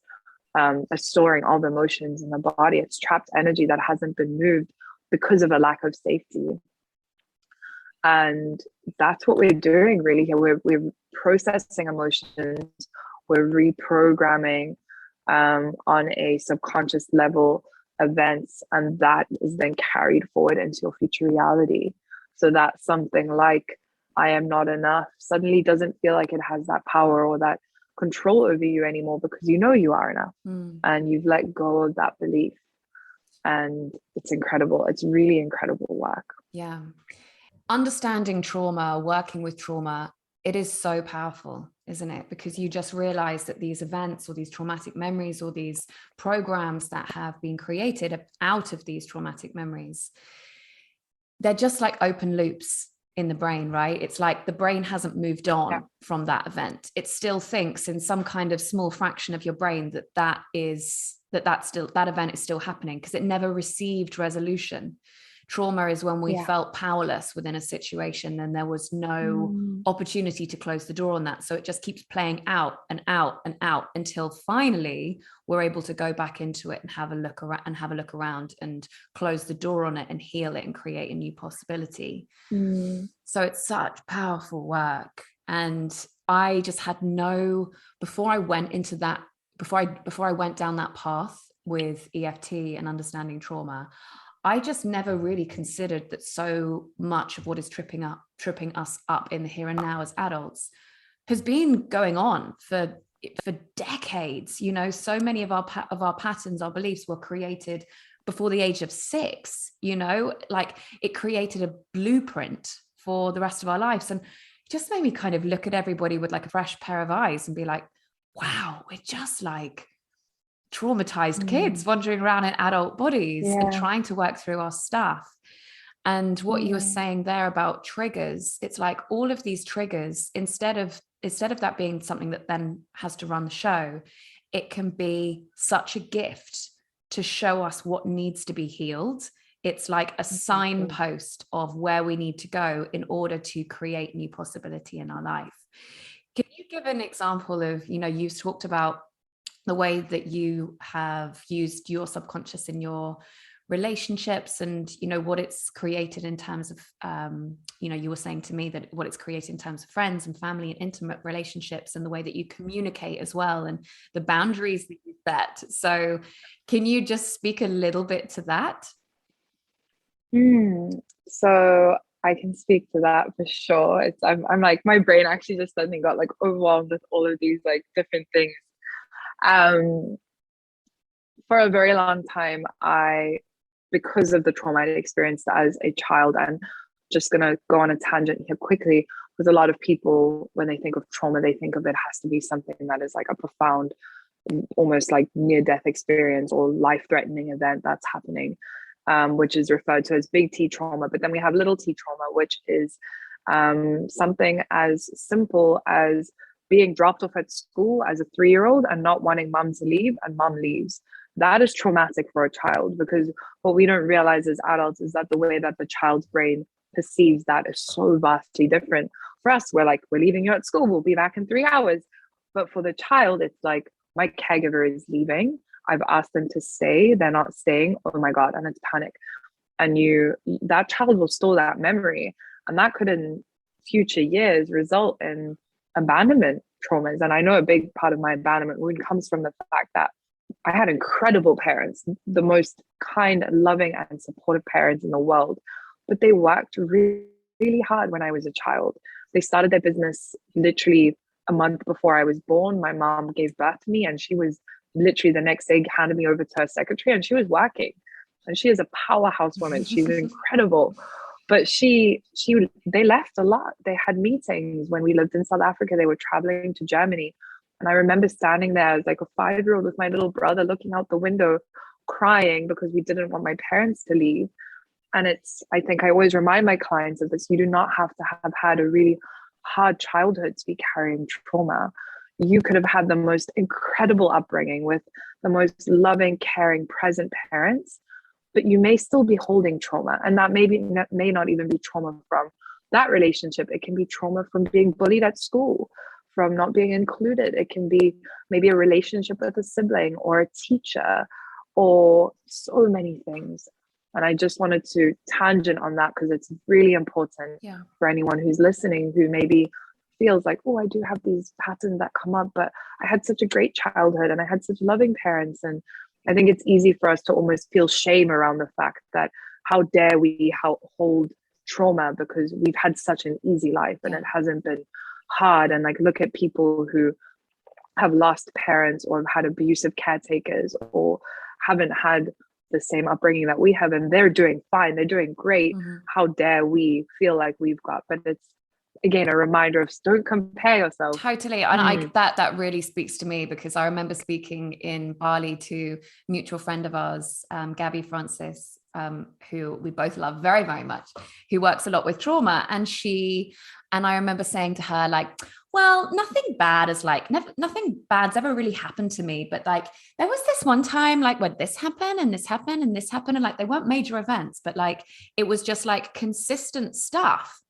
a storing of emotions in the body. It's trapped energy that hasn't been moved because of a lack of safety. And that's what we're doing really here. We're processing emotions, we're reprogramming on a subconscious level events, and that is then carried forward into your future reality. So that something like I am not enough suddenly doesn't feel like it has that power or that control over you anymore, because you know you are enough and you've let go of that belief. And it's incredible. It's really incredible work. Yeah. Understanding trauma, working with trauma, it is so powerful, isn't it? Because you just realize that these events or these traumatic memories or these programs that have been created out of these traumatic memories, they're just like open loops in the brain, right? It's like the brain hasn't moved on from that event. It still thinks in some kind of small fraction of your brain that event is still happening because it never received resolution. Trauma is when we felt powerless within a situation and there was no opportunity to close the door on that. So it just keeps playing out and out and out until finally we're able to go back into it and have a look around and close the door on it and heal it and create a new possibility. So it's such powerful work. And I just had before I went down that path with EFT and understanding trauma, I just never really considered that so much of what is tripping us up in the here and now as adults has been going on for decades. You know, so many of our patterns, our beliefs were created before the age of 6, you know, like it created a blueprint for the rest of our lives. And it just made me kind of look at everybody with like a fresh pair of eyes and be like, wow, we're just like traumatized kids wandering around in adult bodies and trying to work through our stuff. And what you were saying there about triggers, it's like all of these triggers, instead of that being something that then has to run the show, it can be such a gift to show us what needs to be healed. It's like a signpost of where we need to go in order to create new possibility in our life. Can you give an example of, you know, you've talked about the way that you have used your subconscious in your relationships and, you know, what it's created in terms of, you know, you were saying to me that what it's created in terms of friends and family and intimate relationships and the way that you communicate as well and the boundaries that you set. So can you just speak a little bit to that? So I can speak to that for sure. I'm like, my brain actually just suddenly got like overwhelmed with all of these like different things. For a very long time, because of the traumatic experience as a child, and just gonna go on a tangent here quickly, with a lot of people, when they think of trauma, they think of it has to be something that is like a profound, almost like near-death experience or life-threatening event that's happening, which is referred to as big T trauma. But then we have little t trauma, which is something as simple as being dropped off at school as a 3-year-old and not wanting mum to leave, and mum leaves. That is traumatic for a child, because what we don't realize as adults is that the way that the child's brain perceives that is so vastly different. For us, we're like, we're leaving you at school, we'll be back in 3 hours. But for the child, it's like, my caregiver is leaving. I've asked them to stay, they're not staying. Oh my God, and it's panic. And that child will store that memory. And that could in future years result in abandonment traumas. And I know a big part of my abandonment wound comes from the fact that I had incredible parents, the most kind, loving, and supportive parents in the world, but they worked really really hard when I was a child. They started their business literally a month before I was born. My mom gave birth to me, and she was literally the next day handed me over to her secretary, and she was working. And she is a powerhouse woman. She's incredible. But they left a lot. They had meetings when we lived in South Africa. They were traveling to Germany. And I remember standing there as like a 5-year-old with my little brother, looking out the window, crying because we didn't want my parents to leave. And I think I always remind my clients of this. You do not have to have had a really hard childhood to be carrying trauma. You could have had the most incredible upbringing with the most loving, caring, present parents, but you may still be holding trauma. And that may not even be trauma from that relationship. It can be trauma from being bullied at school, from not being included. It can be maybe a relationship with a sibling or a teacher, or so many things. And I just wanted to tangent on that because it's really important for anyone who's listening who maybe feels like, oh, I do have these patterns that come up, but I had such a great childhood and I had such loving parents. And I think it's easy for us to almost feel shame around the fact that how dare we hold trauma because we've had such an easy life and it hasn't been hard. And like, look at people who have lost parents or have had abusive caretakers or haven't had the same upbringing that we have, and they're doing fine, they're doing great. How dare we feel like we've got? But it's again a reminder of don't compare yourself. Totally. And that really speaks to me, because I remember speaking in Bali to a mutual friend of ours, Gabby Francis, who we both love very, very much, who works a lot with trauma. And I remember saying to her, like, well, nothing bad's ever really happened to me. But like, there was this one time, like, when this happened and this happened and this happened. And like, they weren't major events, but like, it was just like consistent stuff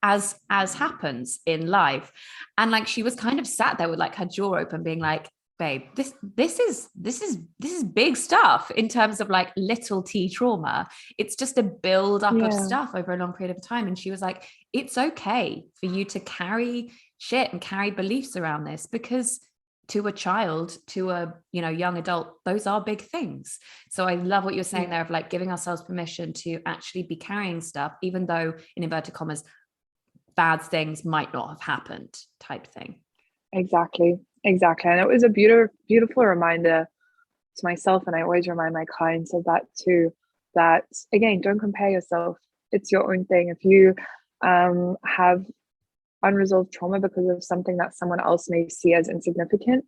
as happens in life. And like, she was kind of sat there with like her jaw open being like, babe, this is big stuff in terms of like little t trauma. It's just a build up of stuff over a long period of time. And she was like, it's okay for you to carry shit and carry beliefs around this, because to a child, to a young adult, those are big things. So I love what you're saying there of like giving ourselves permission to actually be carrying stuff, even though in inverted commas bad things might not have happened, type thing. Exactly. And it was a beautiful reminder to myself, and I always remind my clients of that too, that again, don't compare yourself. It's your own thing. If you have unresolved trauma because of something that someone else may see as insignificant,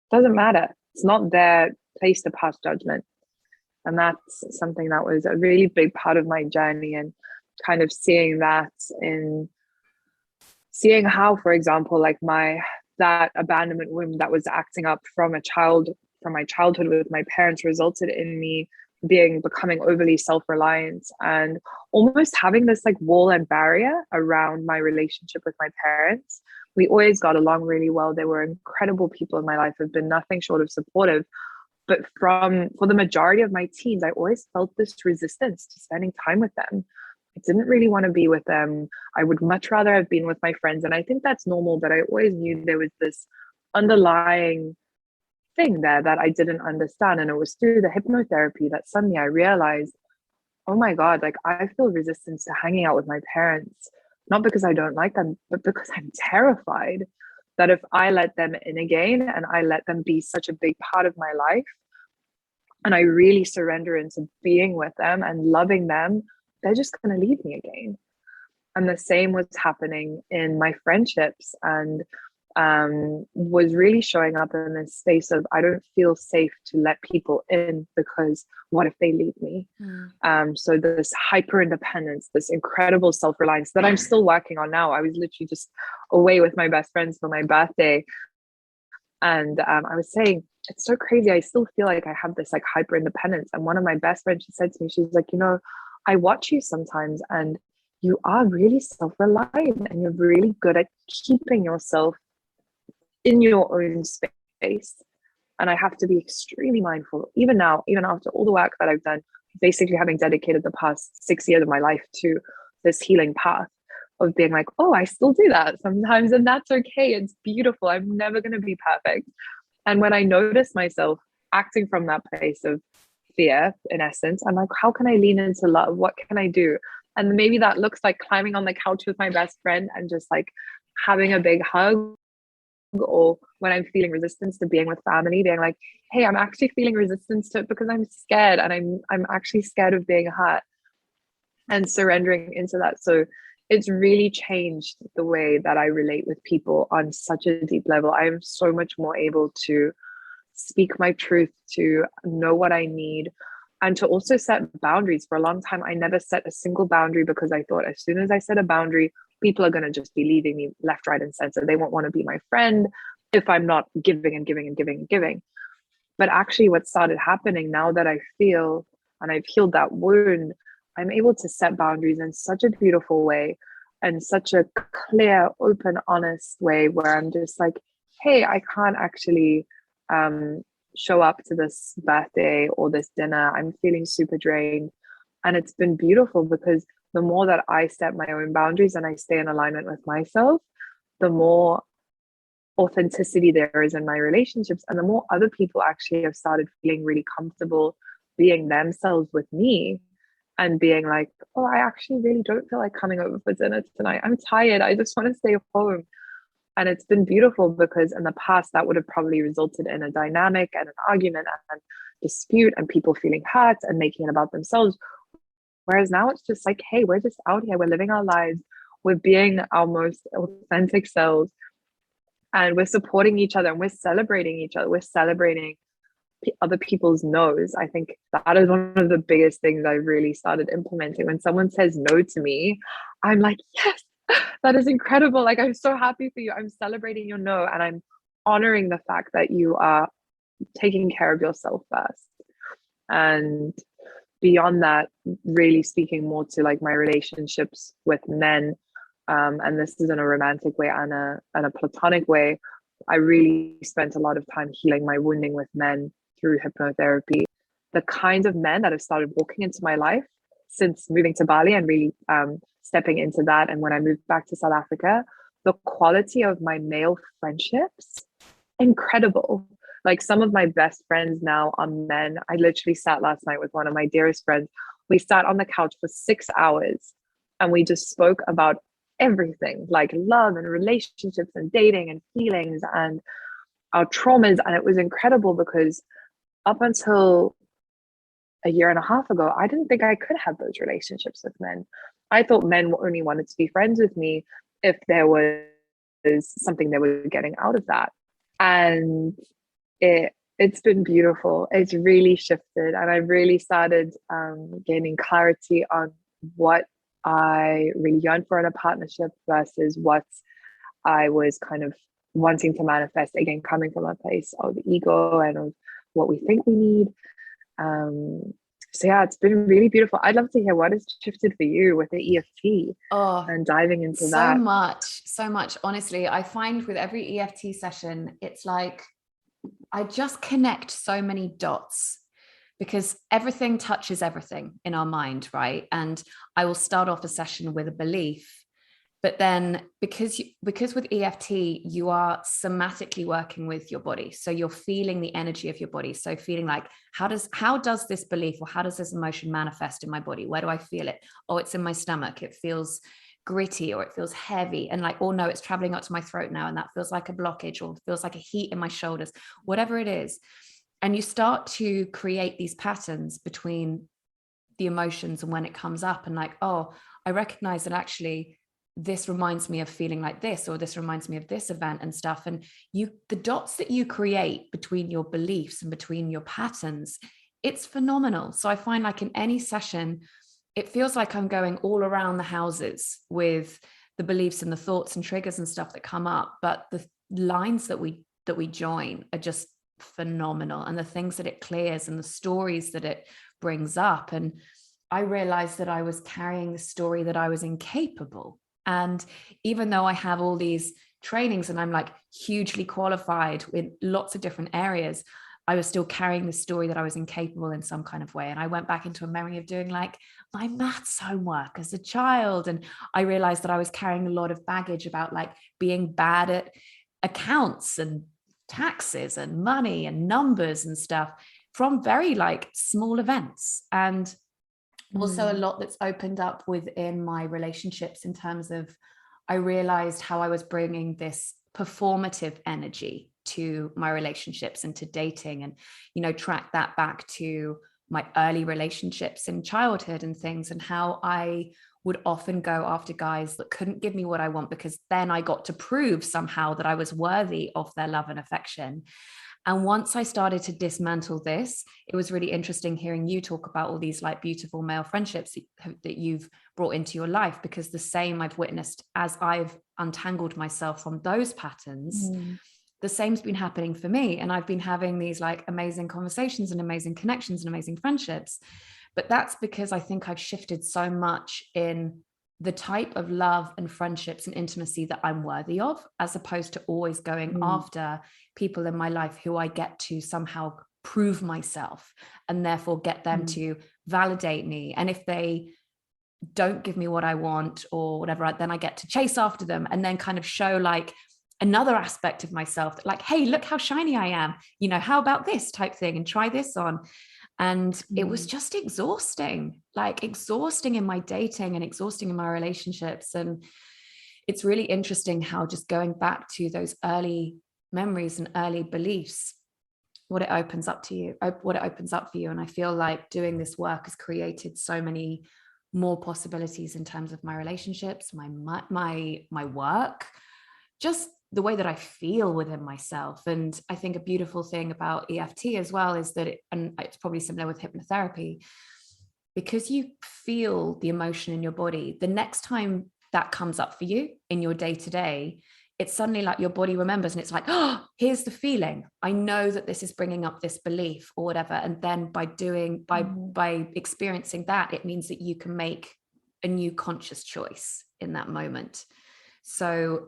doesn't matter. It's not their place to pass judgment. And that's something that was a really big part of my journey, and kind of seeing how, for example, like that abandonment wound that was acting up from my childhood with my parents resulted in me becoming overly self-reliant and almost having this like wall and barrier around my relationship with my parents. We always got along really well. They were incredible people in my life, have been nothing short of supportive. But for the majority of my teens, I always felt this resistance to spending time with them. I didn't really want to be with them. I would much rather have been with my friends. And I think that's normal, but I always knew there was this underlying thing there that I didn't understand. And it was through the hypnotherapy that suddenly I realized, oh my God, like I feel resistance to hanging out with my parents, not because I don't like them, but because I'm terrified that if I let them in again and I let them be such a big part of my life, and I really surrender into being with them and loving them, they're just going to leave me again. And the same was happening in my friendships, and was really showing up in this space of I don't feel safe to let people in because what if they leave me? So this hyper independence, this incredible self-reliance that I'm still working on now. I was literally just away with my best friends for my birthday, and I was saying, it's so crazy. I still feel like I have this like hyper independence. And one of my best friends, she said to me, she's like, I watch you sometimes and you are really self-reliant and you're really good at keeping yourself in your own space. And I have to be extremely mindful, even now, even after all the work that I've done, basically having dedicated the past 6 years of my life to this healing path of being like, oh, I still do that sometimes. And that's okay. It's beautiful. I'm never going to be perfect. And when I notice myself acting from that place of fear, in essence, I'm like, how can I lean into love? What can I do? And maybe that looks like climbing on the couch with my best friend and just like having a big hug, or when I'm feeling resistance to being with family, being like, hey, I'm actually feeling resistance to it because I'm scared, and I'm actually scared of being hurt, and surrendering into that. So it's really changed the way that I relate with people on such a deep level. I am so much more able to speak my truth, to know what I need, and to also set boundaries. For a long time, I never set a single boundary because I thought as soon as I set a boundary, people are going to just be leaving me left, right, and center. They won't want to be my friend if I'm not giving and giving and giving and giving. But actually, what started happening now that I feel and I've healed that wound, I'm able to set boundaries in such a beautiful way and such a clear, open, honest way where I'm just like, hey, I can't actually show up to this birthday or this dinner. I'm feeling super drained. And it's been beautiful because the more that I set my own boundaries and I stay in alignment with myself, the more authenticity there is in my relationships, and the more other people actually have started feeling really comfortable being themselves with me and being like, oh, I actually really don't feel like coming over for dinner tonight. I'm tired. I just want to stay home. And it's been beautiful because in the past, that would have probably resulted in a dynamic and an argument and dispute and people feeling hurt and making it about themselves. Whereas now it's just like, hey, we're just out here. We're living our lives. We're being our most authentic selves. And we're supporting each other and we're celebrating each other. We're celebrating other people's no's. I think that is one of the biggest things I really started implementing. When someone says no to me, I'm like, yes, that is incredible. Like, I'm so happy for you. I'm celebrating your no. And I'm honoring the fact that you are taking care of yourself first. And beyond that, really speaking more to like my relationships with men. And this is in a romantic way and a platonic way. I really spent a lot of time healing my wounding with men through hypnotherapy. The kinds of men that have started walking into my life since moving to Bali and really stepping into that. And when I moved back to South Africa, the quality of my male friendships, incredible. Like, some of my best friends now are men. I literally sat last night with one of my dearest friends. We sat on the couch for 6 hours and we just spoke about everything, like love and relationships and dating and feelings and our traumas. And it was incredible because up until a year and a half ago, I didn't think I could have those relationships with men. I thought men only wanted to be friends with me if there was something they were getting out of that. And it's been beautiful. It's really shifted, and I really started gaining clarity on what I really yearned for in a partnership versus what I was kind of wanting to manifest, again, coming from a place of ego and of what we think we need. So yeah, it's been really beautiful. I'd love to hear what has shifted for you with the EFT and diving into that. So much. Honestly, I find with every EFT session, it's like I just connect so many dots because everything touches everything in our mind, right? And I will start off a session with a belief, but then because with EFT, you are somatically working with your body. So you're feeling the energy of your body. So feeling like, how does this belief or how does this emotion manifest in my body? Where do I feel it? Oh, it's in my stomach. It feels gritty, or it feels heavy, and like, oh no, it's traveling up to my throat now, and that feels like a blockage, or feels like a heat in my shoulders, whatever it is. And you start to create these patterns between the emotions and when it comes up, and like, oh, I recognize that actually this reminds me of feeling like this, or this reminds me of this event and stuff. And the dots that you create between your beliefs and between your patterns, it's phenomenal. So I find like in any session, it feels like I'm going all around the houses with the beliefs and the thoughts and triggers and stuff that come up. But the lines that we join are just phenomenal, and the things that it clears and the stories that it brings up. And I realized that I was carrying the story that I was incapable. And even though I have all these trainings and I'm like hugely qualified in lots of different areas, I was still carrying the story that I was incapable in some kind of way. And I went back into a memory of doing like my maths homework as a child. And I realized that I was carrying a lot of baggage about like being bad at accounts and taxes and money and numbers and stuff from very like small events. And Also, a lot that's opened up within my relationships in terms of, I realized how I was bringing this performative energy to my relationships and to dating, and, you know, track that back to my early relationships in childhood and things, and how I would often go after guys that couldn't give me what I want, because then I got to prove somehow that I was worthy of their love and affection. And once I started to dismantle this, it was really interesting hearing you talk about all these like beautiful male friendships that you've brought into your life, because the same I've witnessed as I've untangled myself from those patterns. The same's been happening for me. And I've been having these like amazing conversations and amazing connections and amazing friendships. But that's because I think I've shifted so much in the type of love and friendships and intimacy that I'm worthy of, as opposed to always going after people in my life who I get to somehow prove myself and therefore get them to validate me. And if they don't give me what I want or whatever, then I get to chase after them and then kind of show like another aspect of myself that like, hey, look how shiny I am, you know, how about this type thing, and try this on. And it was just exhausting, like exhausting in my dating and exhausting in my relationships. And it's really interesting how just going back to those early memories and early beliefs, what it opens up to you, what it opens up for you. And I feel like doing this work has created so many more possibilities in terms of my relationships, my work, just the way that I feel within myself. And I think a beautiful thing about EFT as well is that and it's probably similar with hypnotherapy, because you feel the emotion in your body, the next time that comes up for you in your day to day, it's suddenly like your body remembers, and it's like, oh, here's the feeling. I know that this is bringing up this belief or whatever. And then by experiencing that, it means that you can make a new conscious choice in that moment. So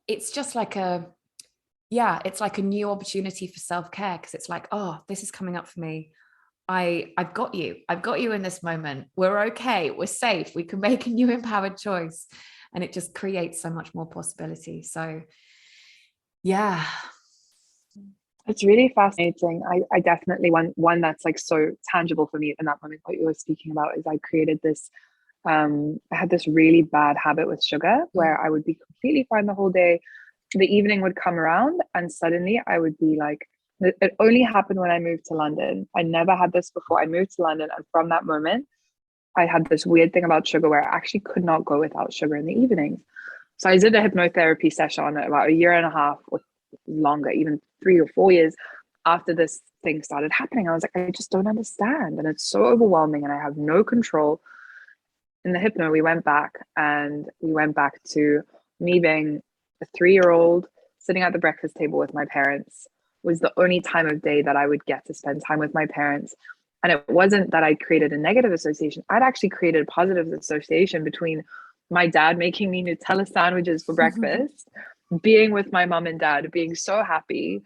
it's just like it's like a new opportunity for self-care, because it's like, oh, this is coming up for me. I've got you in this moment. We're okay. We're safe. We can make a new empowered choice. And it just creates so much more possibility. So yeah. It's really fascinating. I definitely one that's like so tangible for me in that moment, what you were speaking about, is I created this I had this really bad habit with sugar where I would be completely fine the whole day. The evening would come around and suddenly I would be like, it only happened when I moved to London. I never had this before I moved to London. And from that moment, I had this weird thing about sugar where I actually could not go without sugar in the evenings. So I did a hypnotherapy session about a year and a half or longer, even 3 or 4 years after this thing started happening. I was like, I just don't understand. And it's so overwhelming and I have no control. In the hypno, we went back to me being a 3-year-old sitting at the breakfast table with my parents. Was the only time of day that I would get to spend time with my parents. And it wasn't that I created a negative association. I'd actually created a positive association between my dad making me Nutella sandwiches for breakfast, being with my mom and dad, being so happy,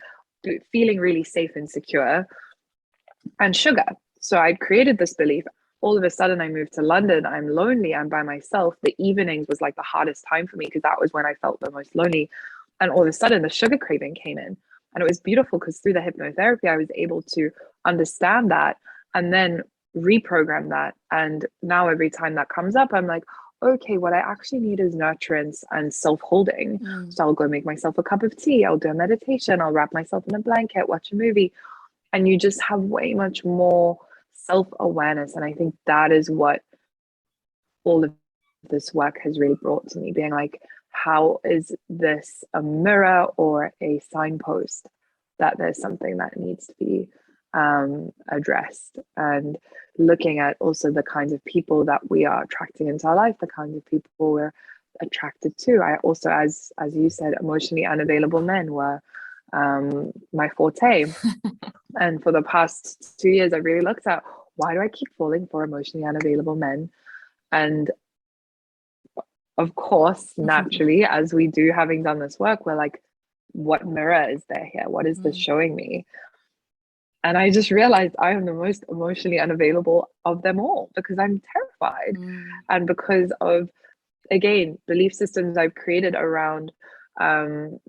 feeling really safe and secure, and sugar. So I'd created this belief. All of a sudden I moved to London, I'm lonely, I'm by myself. The evenings was like the hardest time for me because that was when I felt the most lonely. And all of a sudden the sugar craving came in. And it was beautiful because through the hypnotherapy, I was able to understand that and then reprogram that. And now every time that comes up, I'm like, okay, what I actually need is nurturance and self-holding. So I'll go make myself a cup of tea, I'll do a meditation, I'll wrap myself in a blanket, watch a movie. And you just have way much more self-awareness. And I think that is what all of this work has really brought to me, being like, how is this a mirror or a signpost that there's something that needs to be addressed? And looking at also the kinds of people that we are attracting into our life, the kinds of people we're attracted to. I also, as you said, emotionally unavailable men were my forte. And for the past 2 years, I really looked at, why do I keep falling for emotionally unavailable men? And of course, naturally, as we do, having done this work, we're like, what mirror is there here? What is this showing me? And I just realized I am the most emotionally unavailable of them all because I'm terrified. And because of, again, belief systems I've created around the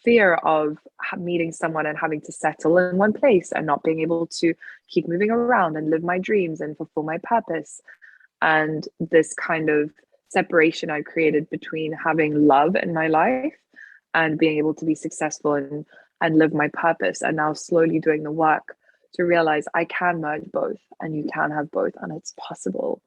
fear of meeting someone and having to settle in one place and not being able to keep moving around and live my dreams and fulfill my purpose. And this kind of separation I created between having love in my life and being able to be successful and live my purpose, and now slowly doing the work to realize I can merge both, and you can have both, and it's possible.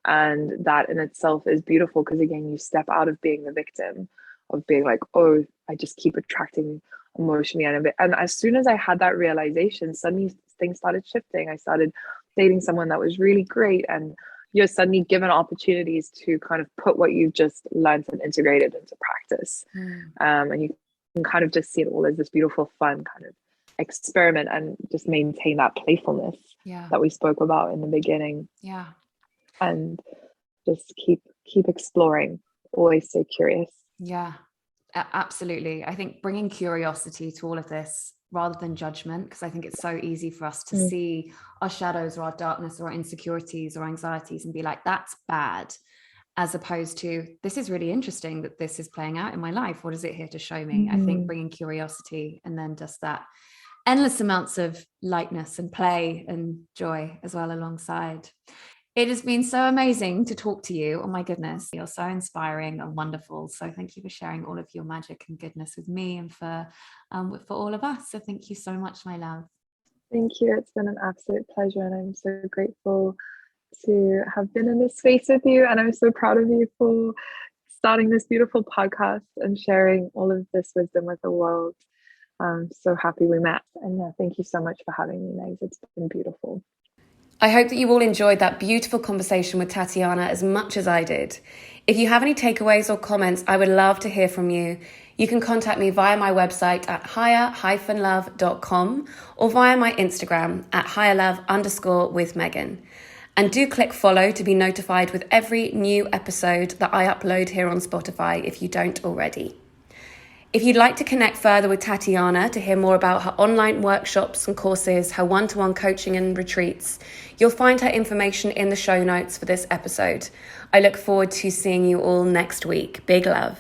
And that in itself is beautiful, because again, you step out of being the victim, of being like, oh, I just keep attracting emotionally and a bit. And as soon as I had that realization, suddenly things started shifting. I started dating someone that was really great, and you're suddenly given opportunities to kind of put what you've just learned and integrated into practice. And you can kind of just see it all as this beautiful, fun kind of experiment, and just maintain that playfulness that we spoke about in the beginning. And just keep exploring, always stay curious. Absolutely. I think bringing curiosity to all of this rather than judgment, because I think it's so easy for us to see our shadows or our darkness or our insecurities or anxieties and be like, that's bad, as opposed to, this is really interesting that this is playing out in my life. What is it here to show me? I think bringing curiosity, and then just that endless amounts of lightness and play and joy as well alongside. It has been so amazing to talk to you. Oh my goodness, you're so inspiring and wonderful. So thank you for sharing all of your magic and goodness with me and for all of us. So thank you so much, my love. Thank you. It's been an absolute pleasure, and I'm so grateful to have been in this space with you. And I'm so proud of you for starting this beautiful podcast and sharing all of this wisdom with the world. I'm so happy we met. And thank you so much for having me, Megs. It's been beautiful. I hope that you all enjoyed that beautiful conversation with Tatjana as much as I did. If you have any takeaways or comments, I would love to hear from you. You can contact me via my website at higher-love.com or via my Instagram at higherlove_with_Megan. And do click follow to be notified with every new episode that I upload here on Spotify if you don't already. If you'd like to connect further with Tatjana to hear more about her online workshops and courses, her one-to-one coaching and retreats, you'll find her information in the show notes for this episode. I look forward to seeing you all next week. Big love.